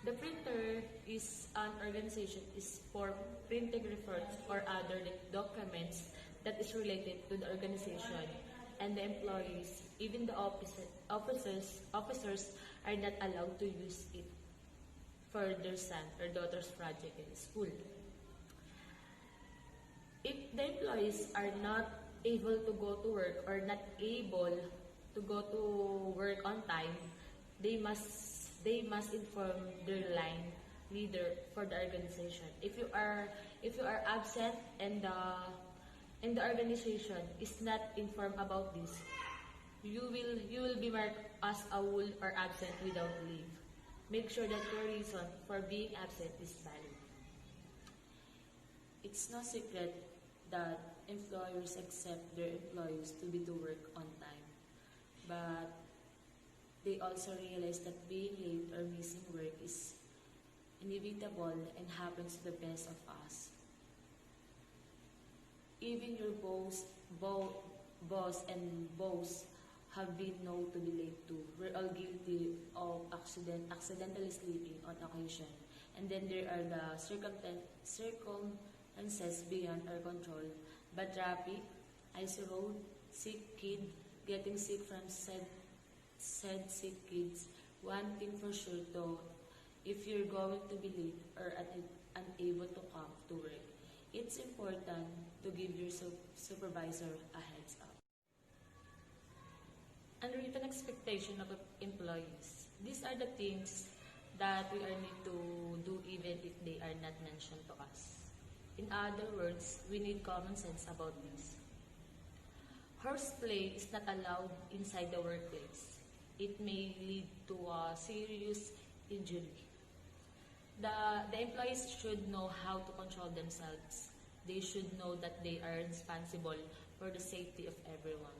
the printer is an organization is for printing reports or other documents that is related to the organization, and the employees, even the officers are not allowed to use it for their son or daughter's project in school. If the employees are not able to go to work or not able to go to work on time, they must inform their line leader for the organization. If you are absent and the organization is not informed about this, you will be marked as a whole or absent without leave. Make sure that your reason for being absent is valid. It's no secret that employers accept their employees to be to work on time, but they also realize that being late or missing work is inevitable and happens to the best of us. Even your boss and boss have been known to be late too. We're all guilty of accidentally sleeping on occasion. And then there are the circumstances beyond our control. Bad traffic, icy road, sick kid, getting sick from said sick kids. One thing for sure though, if you're going to be late or unable to come to work, it's important to give your supervisor a heads up. Unwritten expectation of employees. These are the things that we are need to do even if they are not mentioned to us. In other words, we need common sense about this. Horseplay is not allowed inside the workplace. It may lead to a serious injury. The employees should know how to control themselves. They should know that they are responsible for the safety of everyone.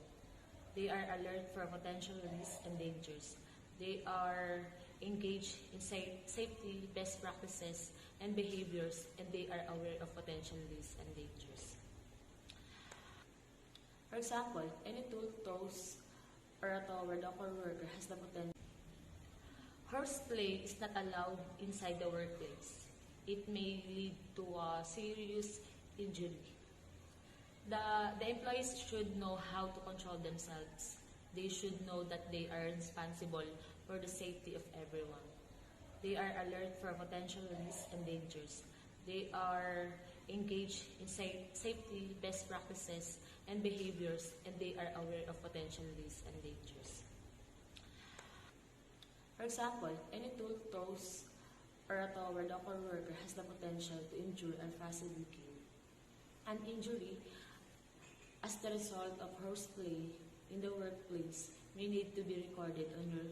They are alert for potential risks and dangers. They are engaged in safety best practices and behaviors, and they are aware of potential risks and dangers. For example, any tool, toes, or a toward a worker has the potential. Horseplay is not allowed inside the workplace. It may lead to a serious injury. The employees should know how to control themselves. They should know that they are responsible for the safety of everyone. They are alert for potential risks and dangers. They are engaged in safety best practices and behaviors, and they are aware of potential risks and dangers. For example, any tool, toes, or a toward a worker has the potential to injure and possibly kill. An injury as the result of horseplay in the workplace may need to be recorded on your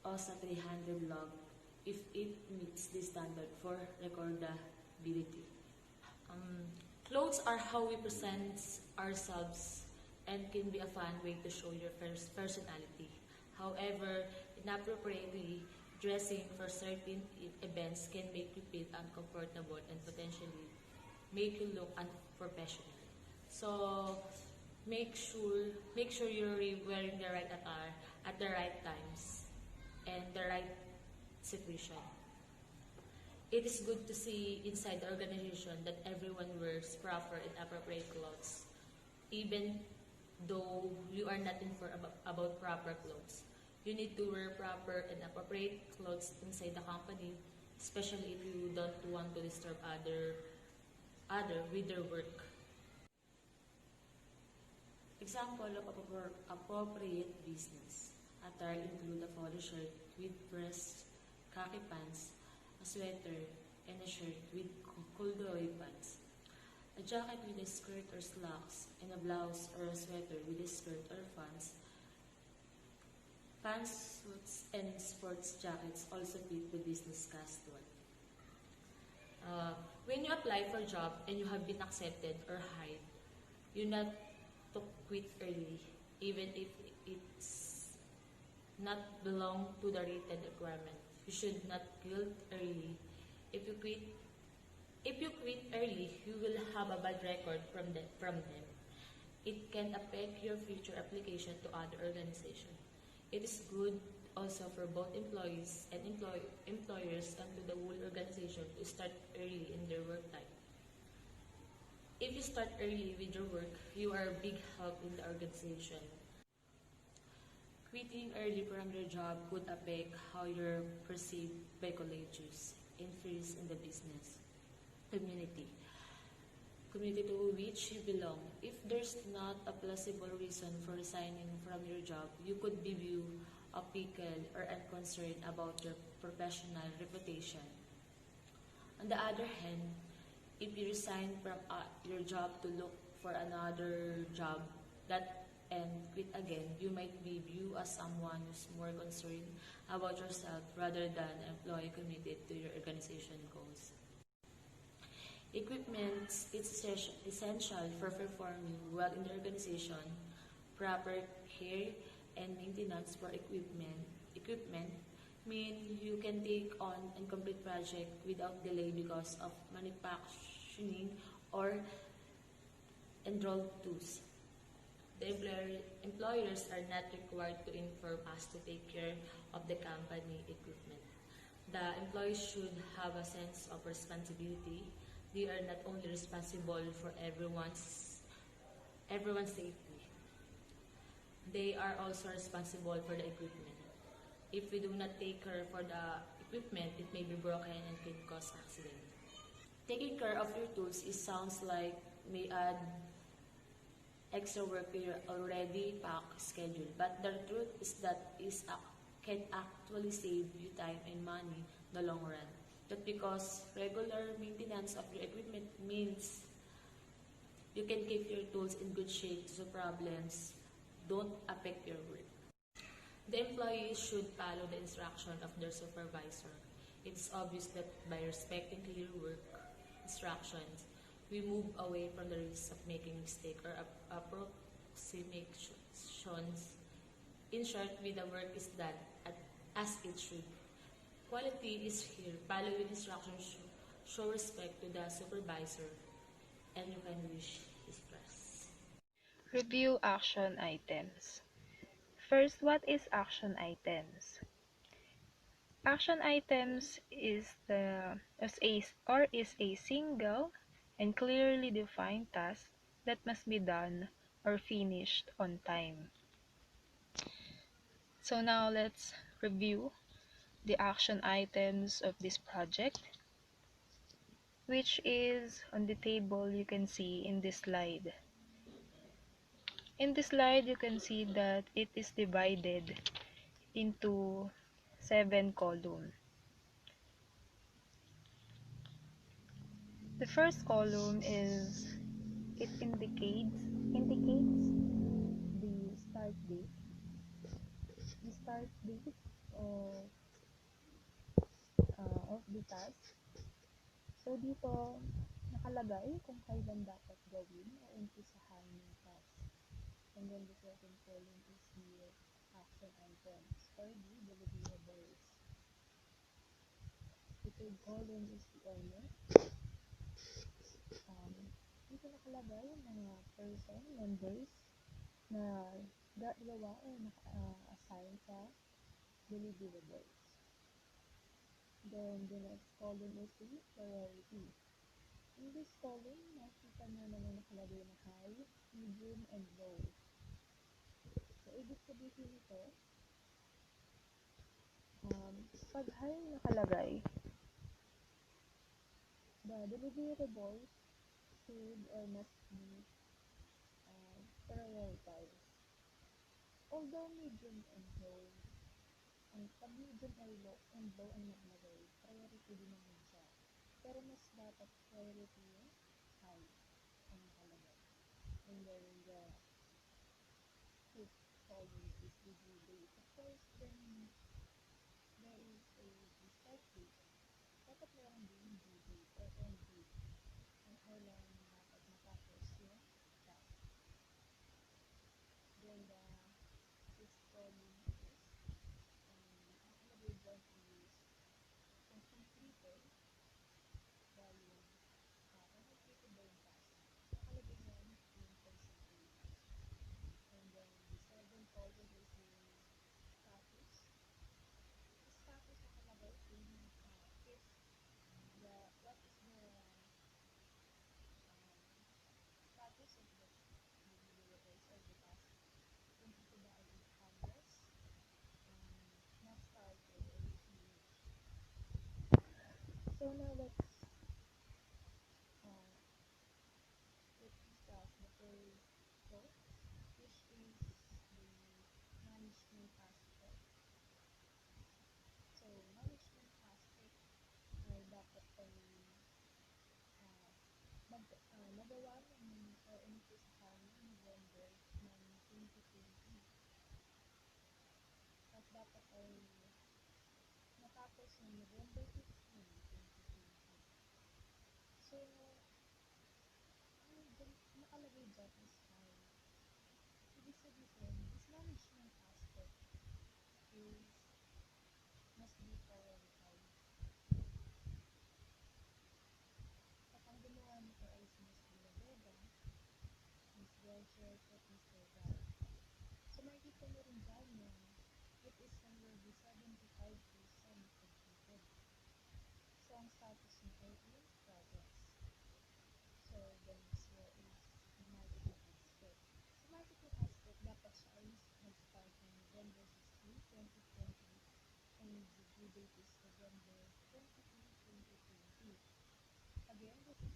OSA 300 log if it meets the standard for recordability. Clothes are how we present ourselves and can be a fun way to show your personality. However, inappropriately dressing for certain events can make you feel uncomfortable and potentially make you look unprofessional. So make sure you're wearing the right attire at the right times and the right situation. It is good to see inside the organization that everyone wears proper and appropriate clothes, even though you are not informed about proper clothes. You need to wear proper and appropriate clothes inside the company, especially if you don't want to disturb other with their work. Example of appropriate business. Attire include a polo shirt with pressed khaki pants, a sweater, and a shirt with corduroy pants. A jacket with a skirt or slacks, and a blouse or a sweater with a skirt or pants. Pants, suits, and sports jackets also fit the business casual. When you apply for a job and you have been accepted or hired, you not to quit early, even if it's not belong to the written requirement. You should not quit early. If you quit, if you quit early, you will have a bad record from them. It can affect your future application to other organizations. It is good also for both employees and employers and to the whole organization to start early in their work time. If you start early with your work, you are a big help in the organization. Quitting early from your job could affect how you're perceived by colleagues and peers in the business community to which you belong. If there's not a plausible reason for resigning from your job, you could be viewed a pickle or unconcerned about your professional reputation. On the other hand, if you resign from your job to look for another job that and quit again, you might be viewed as someone who's more concerned about yourself rather than an employee committed to your organization goals. Equipment is essential for performing well in the organization. Proper care and maintenance for equipment mean you can take on and complete project without delay because of manufacturing or enrolled tools. The employers are not required to inform us to take care of the company equipment. The employees should have a sense of responsibility. They are not only responsible for everyone's safety, they are also responsible for the equipment. If we do not take care for the equipment, it may be broken and can cause accident. Taking care of your tools sounds like may add extra work to your already packed schedule, but the truth is that can actually save you time and money in the long run. That because regular maintenance of your equipment means you can keep your tools in good shape so problems don't affect your work. The employees should follow the instruction of their supervisor. It's obvious that by respecting clear work instructions, we move away from the risk of making mistakes or approximations. In short, with the work is done as it should. Quality is here. Follow with instructions. Show respect to the supervisor, and you can wish his trust. Review action items. First, what is action items? Action items is a single and clearly defined task that must be done or finished on time. So now let's review the action items of this project, which is on the table you can see in this slide. In this slide, you can see that it is divided into 7 columns. The first column is it indicates the start date. The start date of the task. So dito nakalagay kung kailan dapat gawin o umpisahan ng task. And then the second column is the action items or the deliverables. The third column is the owner. Dito nakalagay yung mga members na gagawa o naka-assign sa deliverables. Then the next column is the priority. In this column, makikita nyo na may nakalagay na high, medium, and low. So, ibig sabihin nito, pag high nakalagay, the deliverables should or must be prioritized. Although medium and low, ang pag medium and low ang nakalagay, priority din naman siya. Pero mas dapat priority yung high ang nakalagay. And then the fifth column is the due date. Of course, when there is a start date, dapat meron din due date or end date kung kailan dapat matapos yung task. Then the sixth column is nakalagay dyan is kung completed ba yung kung completed ba yung task. Nakalagay yan yung percentage. And then the seventh column is yung status. The status nakalagay kung if what is the status of the deliverables or the task, kung ito ba ay in progress, not started, or finished. So now let's discuss the first scope, which is the management aspect. So management aspect ay dapat ay nagawa or inumpisahan ng November ng 2020 at dapat ay natapos ng November 15, 2020. So, ang nakalagay dyan is high. Ibig sabihin, this management aspect is must be prioritized. At ang gumawa nito ay si Ms. Villaveda, Ms. Belcher, at Mr. Gal. So, makikita mo rin dyan na it is already 75% completed. So, ang status niya ay in progress. So, the next row is the marketing aspect. Sa marketing aspect, dapat siya ay nag-start ng November 16, 2020 and the due date is November 22, 2020. Again, this is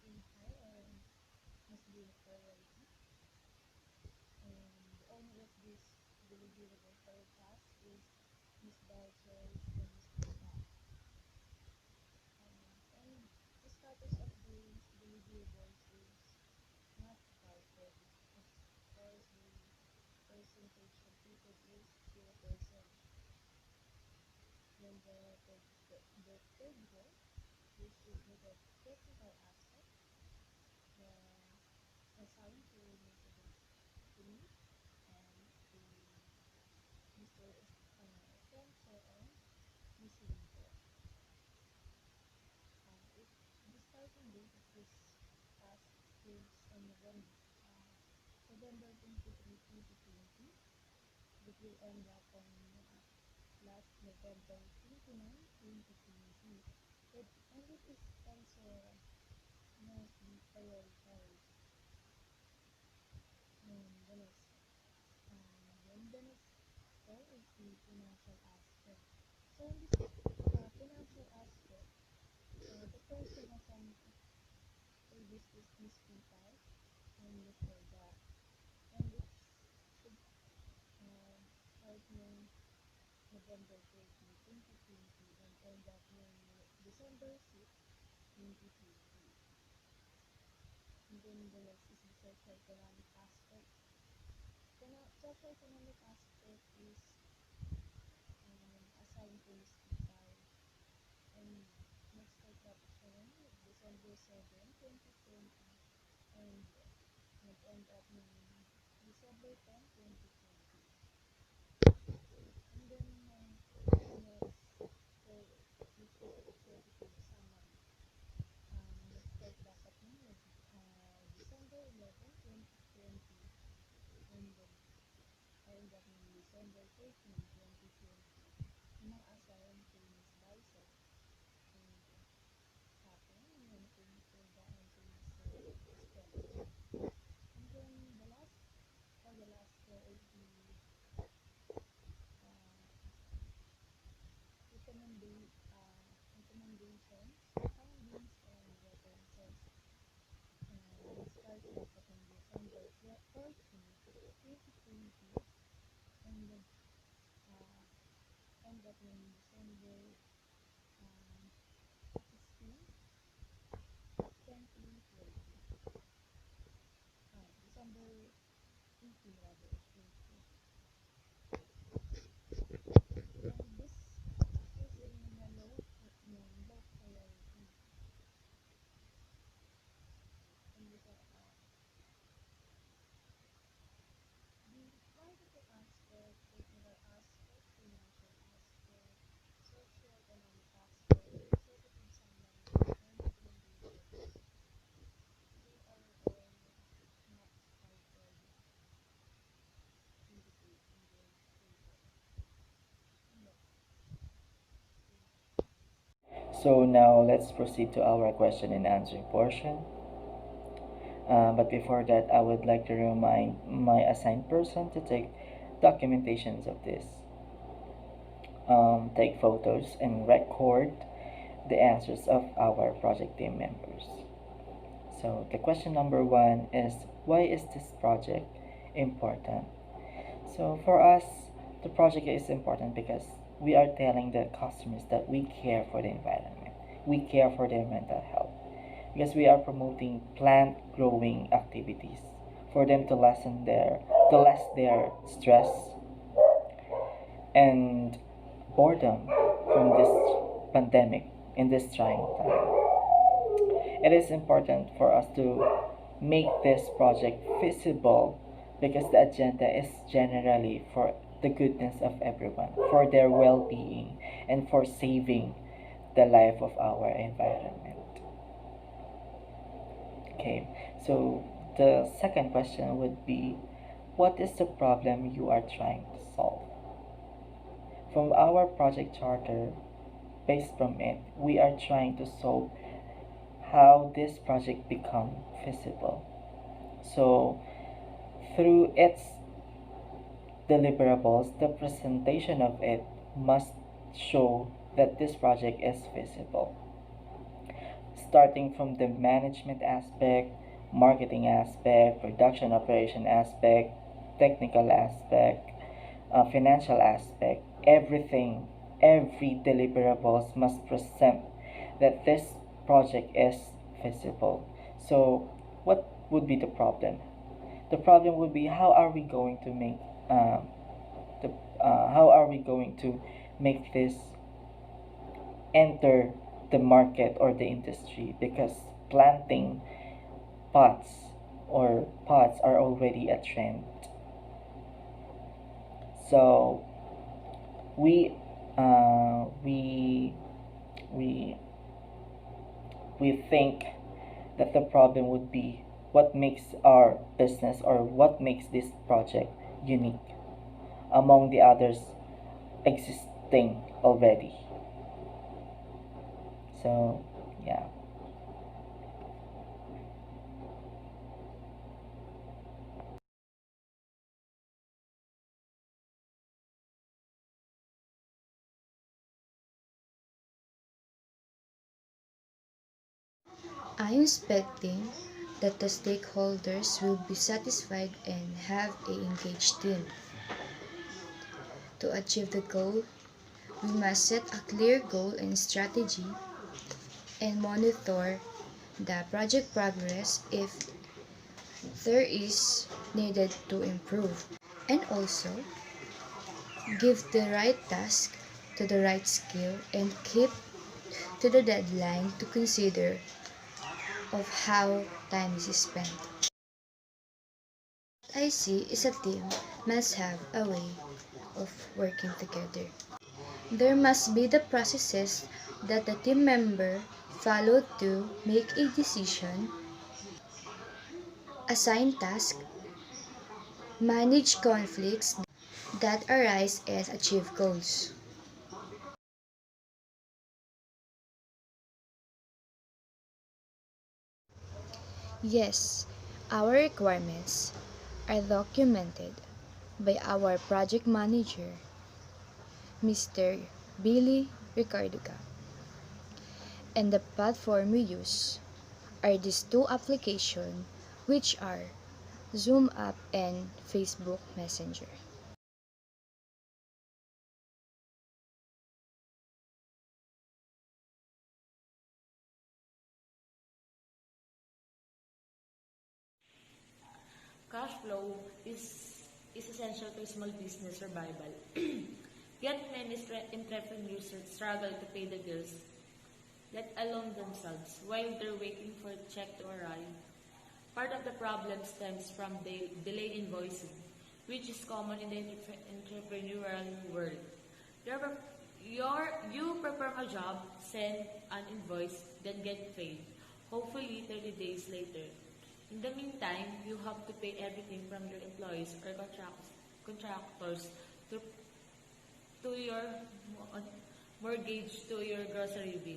in high or must be a priority. And the owner of this deliverable for task is Ms. Belcher and Mr. Gal. And the status of these deliverables is not started. Of course, the percentage completed is 0%. Then the third row, which is the technical aspect, the assigned to me and to Mr. Spencer and Ms. Linda. If the starting date of this task is on November 23, 2020, it will end up on last November 29, 2020. And it is also must be prioritized. And the next step is the financial aspect. So in this financial aspect, the person assigned for this is Ms. Pita and Mr. Gap. And it should start ng November 30, 2020 and end up ng December 6, 2020. And then the next is the socio-economic aspect. Socio-economic aspect is assigned to Ms. Pita and nag-start dapat siya ng December 7, 2020 and nag-end up ng December 10, 2020. And then next, which is executive summary. Nag-start dapat ng December 11, 2020 and then end up ng December 13, 2020. Yung mga assigned to So now let's proceed to our question and answer portion. But before that, I would like to remind my assigned person to take documentations of this. Take photos and record the answers of our project team members. So the question number one is, why is this project important? So for us, the project is important because we are telling the customers that we care for the environment. We care for their mental health. Because we are promoting plant growing activities for them to less their stress and boredom from this pandemic in this trying time. It is important for us to make this project feasible because the agenda is generally for the goodness of everyone, for their well-being, and for saving the life of our environment. Okay, so the second question would be, what is the problem you are trying to solve? From our project charter, based from it, we are trying to solve how this project become feasible. So through its deliverables, the presentation of it must show that this project is feasible. Starting from the management aspect, marketing aspect, production operation aspect, technical aspect, financial aspect, everything, every deliverables must present that this project is feasible. So, what would be the problem? The problem would be how are we going to make the how are we going to make this enter the market or the industry, because planting pots pots are already a trend. So we uh, we we we think that the problem would be what makes our business or what makes this project unique among the others existing already. So yeah. I'm expecting that the stakeholders will be satisfied and have a engaged team. To achieve the goal, we must set a clear goal and strategy and monitor the project progress if there is needed to improve. And also, give the right task to the right skill and keep to the deadline to consider of how time is spent. What I see is a team must have a way of working together. There must be the processes that the team member follow to make a decision, assign tasks, manage conflicts that arise and achieve goals. Yes, our requirements are documented by our project manager, Mr. Billy Ricardoga. And the platform we use are these two applications, which are Zoom app and Facebook Messenger. Cash flow is essential to small business survival. Yet many entrepreneurs struggle to pay the bills, let alone themselves, while they're waiting for a check to arrive. Part of the problem stems from delay invoicing, which is common in the entrepreneurial world. You perform a job, send an invoice, then get paid, hopefully 30 days later. In the meantime, you have to pay everything from your employees or contractors to, to your mortgage to your grocery bill.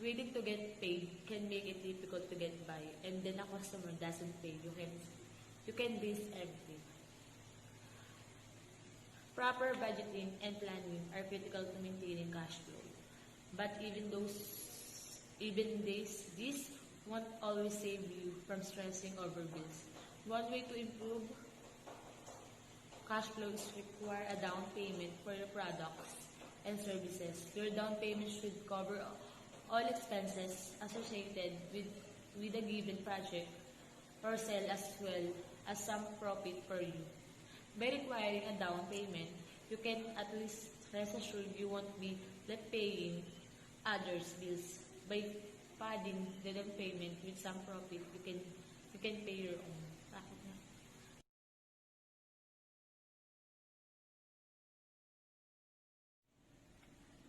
Waiting to get paid can make it difficult to get by, and then a customer doesn't pay. You can miss everything. Proper budgeting and planning are critical to maintaining cash flow. But even these won't always save you from stressing over bills. One way to improve cash flow is require a down payment for your products and services. Your down payment should cover all expenses associated with a given project or sell as well as some profit for you. By requiring a down payment, you can at least rest assured you won't be left paying others' bills. By padding the down payment with some profit, you can pay your own. Bakit na?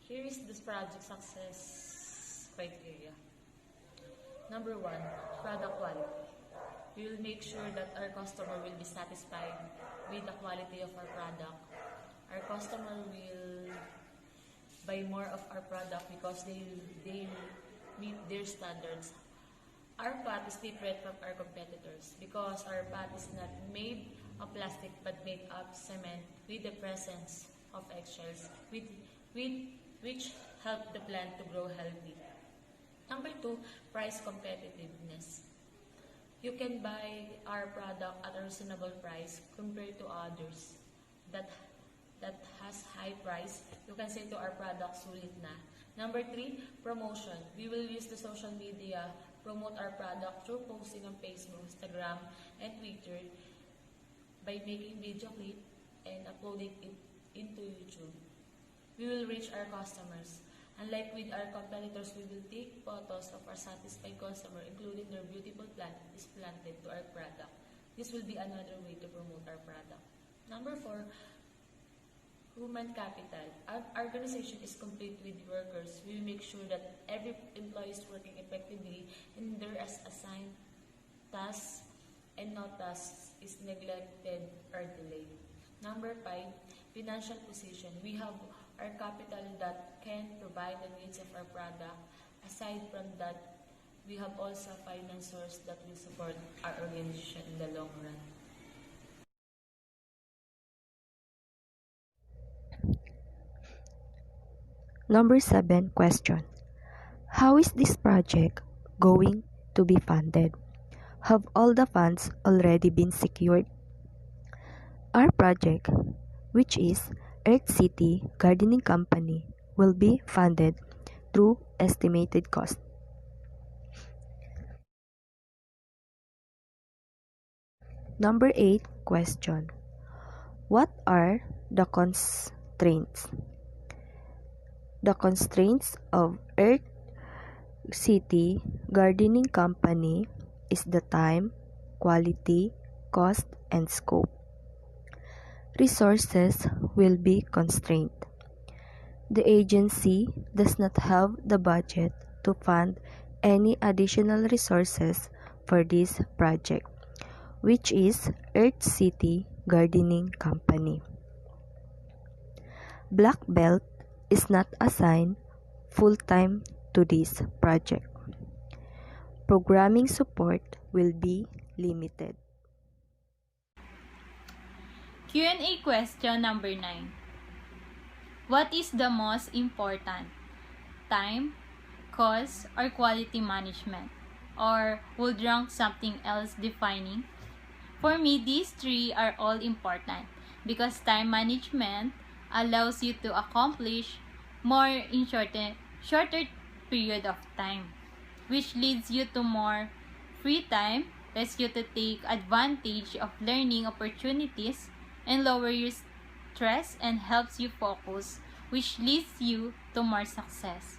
Here is this project success criteria. Number 1, product quality. We will make sure that our customer will be satisfied with the quality of our product. Our customer will buy more of our product because they meet their standards. Our pot is different from our competitors because our pot is not made of plastic but made of cement with the presence of eggshells which help the plant to grow healthy. Number 2, price competitiveness. You can buy our product at a reasonable price compared to others that has high price. You can say to our product, sulit na. Number 3, promotion. We will use the social media, promote our product through posting on Facebook, Instagram, and Twitter by making video clip and uploading it into YouTube. We will reach our customers. Unlike with our competitors, we will take photos of our satisfied customer, including their beautiful plant is planted to our product. This will be another way to promote our product. Number 4, human capital. Our organization is complete with workers. We will make sure that every employee is working effectively and there is assigned tasks and no tasks is neglected or delayed. Number 5, financial position. We have our capital that can provide the needs of our product. Aside from that, we have also a finance source that will support our organization in the long run. Number 7 question. How is this project going to be funded? Have all the funds already been secured? Our project, which is Earth City Gardening Company, will be funded through estimated cost. Number 8 question. What are the constraints? The constraints of Earth City Gardening Company is the time, quality, cost, and scope. Resources will be constrained. The agency does not have the budget to fund any additional resources for this project, which is Earth City Gardening Company. Black Belt is not assigned full-time to this project. Programming support will be limited. Q&A question number 9. What is the most important? Time, cost, or quality management? Or would rank something else defining? For me, these 3 are all important because time management allows you to accomplish more in shorter period of time, which leads you to more free time, helps you to take advantage of learning opportunities and lower your stress and helps you focus, which leads you to more success.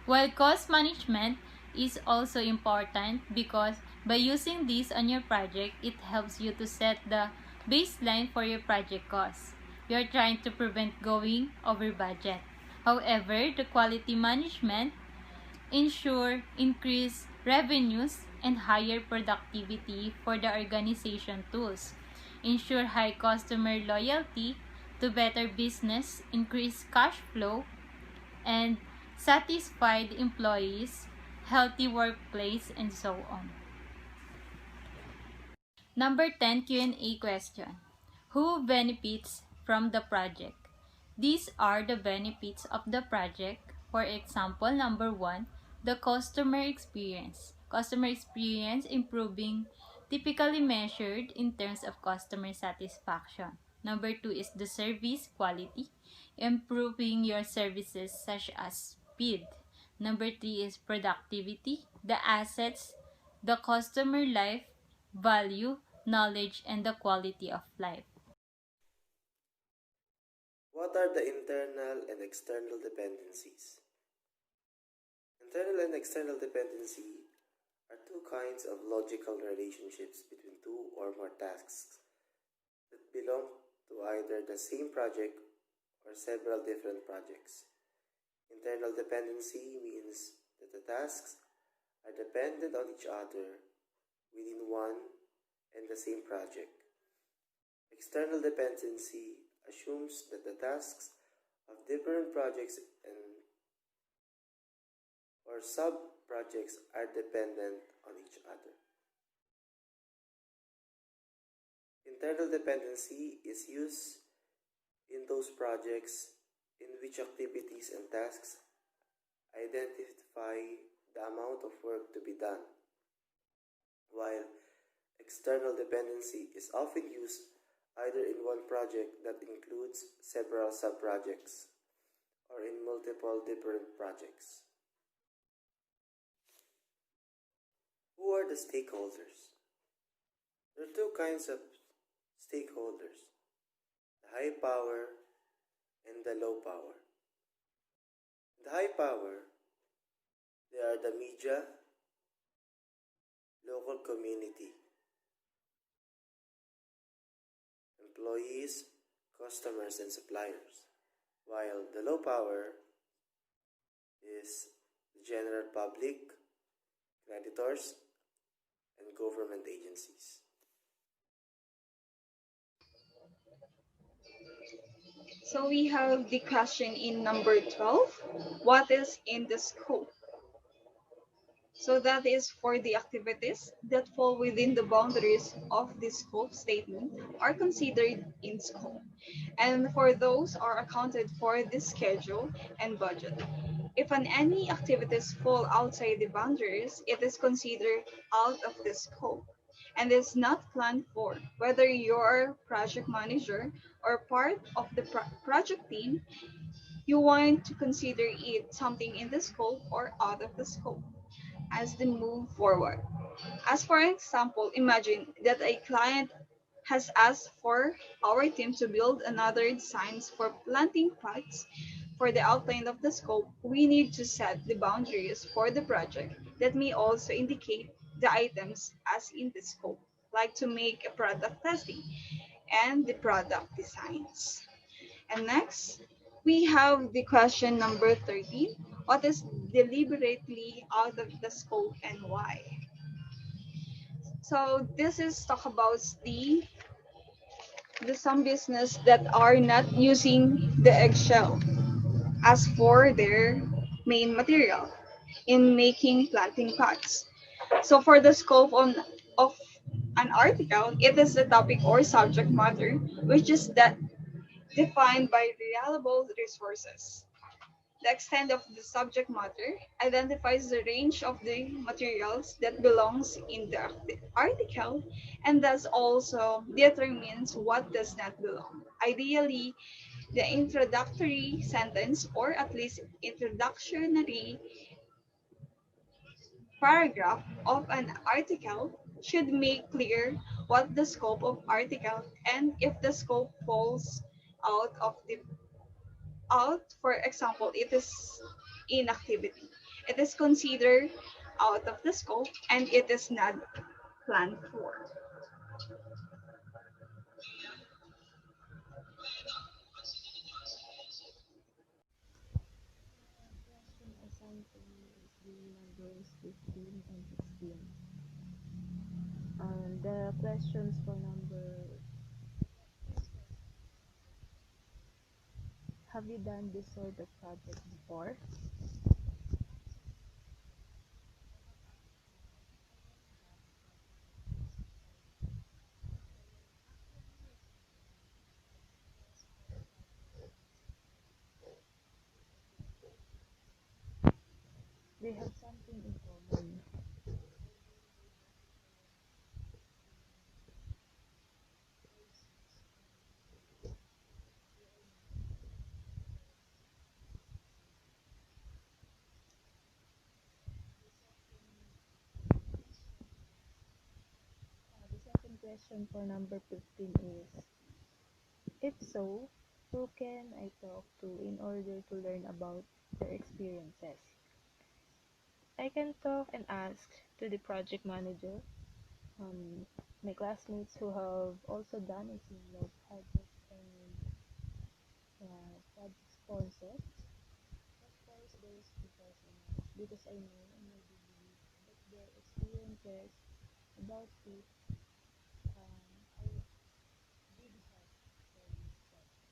While cost management is also important because by using this on your project, it helps you to set the baseline for your project costs. You are trying to prevent going over budget. However, the quality management ensure increased revenues and higher productivity for the organization tools, ensure high customer loyalty to better business, increase cash flow, and satisfied employees, healthy workplace, and so on. Number 10 Q&A question. Who benefits from the project? These are the benefits of the project. For example, number 1, the customer experience. Customer experience improving typically measured in terms of customer satisfaction. Number 2 is the service quality, improving your services such as speed. Number 3 is productivity, the assets, the customer life value, knowledge, and the quality of life. What are the internal and external dependencies? Internal and external dependency are two kinds of logical relationships between two or more tasks that belong to either the same project or several different projects. Internal dependency means that the tasks are dependent on each other within one and the same project. External dependency assumes that the tasks of different projects and or sub-projects are dependent on each other. Internal dependency is used in those projects in which activities and tasks identify the amount of work to be done, while external dependency is often used either in one project that includes several sub-projects or in multiple different projects. Who are the stakeholders? There are two kinds of stakeholders, the high power and the low power. The high power, they are the media, local community, employees, customers, and suppliers, while the low power is the general public, creditors, and government agencies. So we have the question in number 12. What is in the scope? So that is for the activities that fall within the boundaries of the scope statement are considered in scope. And for those are accounted for the schedule and budget. If any activities fall outside the boundaries, it is considered out of the scope and is not planned for. Whether you're project manager or part of the project team, you want to consider it something in the scope or out of the scope as they move forward. As for example, imagine that a client has asked for our team to build another designs for planting pots. For the outline of the scope, we need to set the boundaries for the project that may also indicate the items as in the scope, like to make a product testing and the product designs. And next, we have the question number 13. What is deliberately out of the scope and why? So this is talk about the some business that are not using the eggshell as for their main material in making planting pots. So for the scope on of an article, it is the topic or subject matter, which is that defined by reliable resources. The extent of the subject matter identifies the range of the materials that belongs in the article and thus also determines what does not belong. Ideally, the introductory sentence or at least introductory paragraph of an article should make clear what the scope of article and if the scope falls out of the out, for example, it is inactivity. It is considered out of the scope and it is not planned for. Question assigned to me is the numbers 15 and 16. The questions for number, have you done this sort of project before? They have something in common. The second question for number 15 is, if so, who can I talk to in order to learn about their experiences? I can talk and ask to the project manager, um, my classmates who have also done a similar project and project sponsors. Of course, those professionals because I know and I believe that their experiences about it are big help for this project.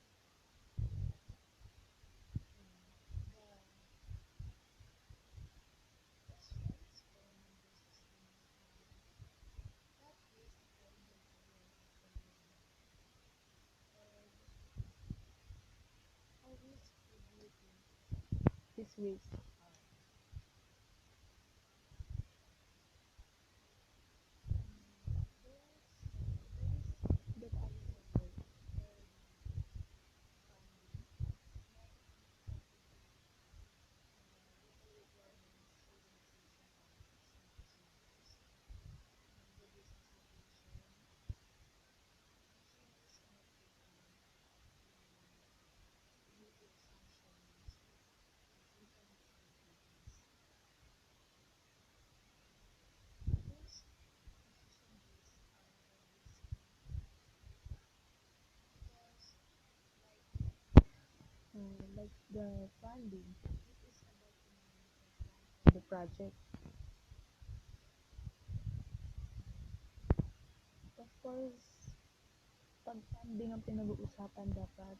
This week, that I will like the funding of the project. Of course, pag funding ang pinag-uusapan dapat,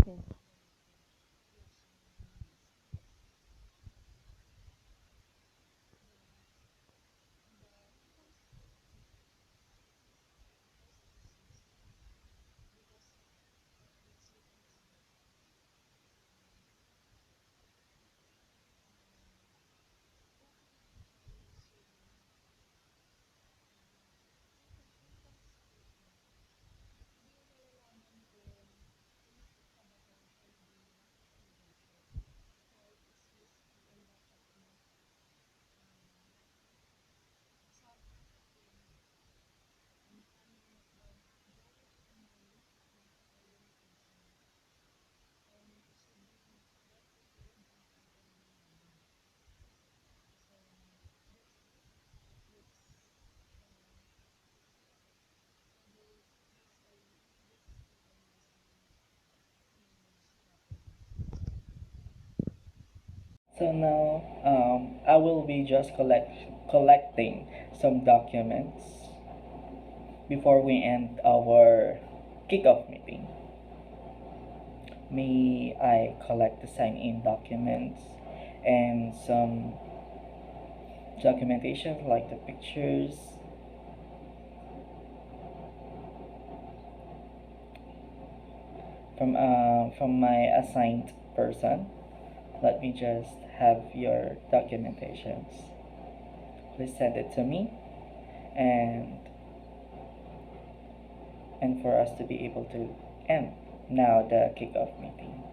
started. So now I will be just collecting some documents before we end our kickoff meeting. May I collect the sign-in documents and some documentation like the pictures from my assigned person. Let me just have your documentations. Please send it to me and for us to be able to end now the kickoff meeting.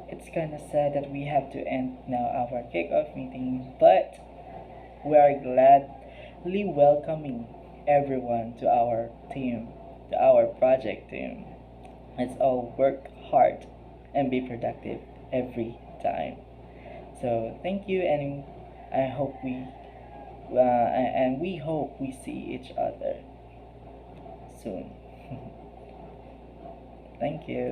It's kind of sad that we have to end now our kickoff meeting, but we are gladly welcoming everyone to our team, to our project team. Let's all work hard and be productive every time. So thank you, and I hope we hope we see each other soon. Thank you.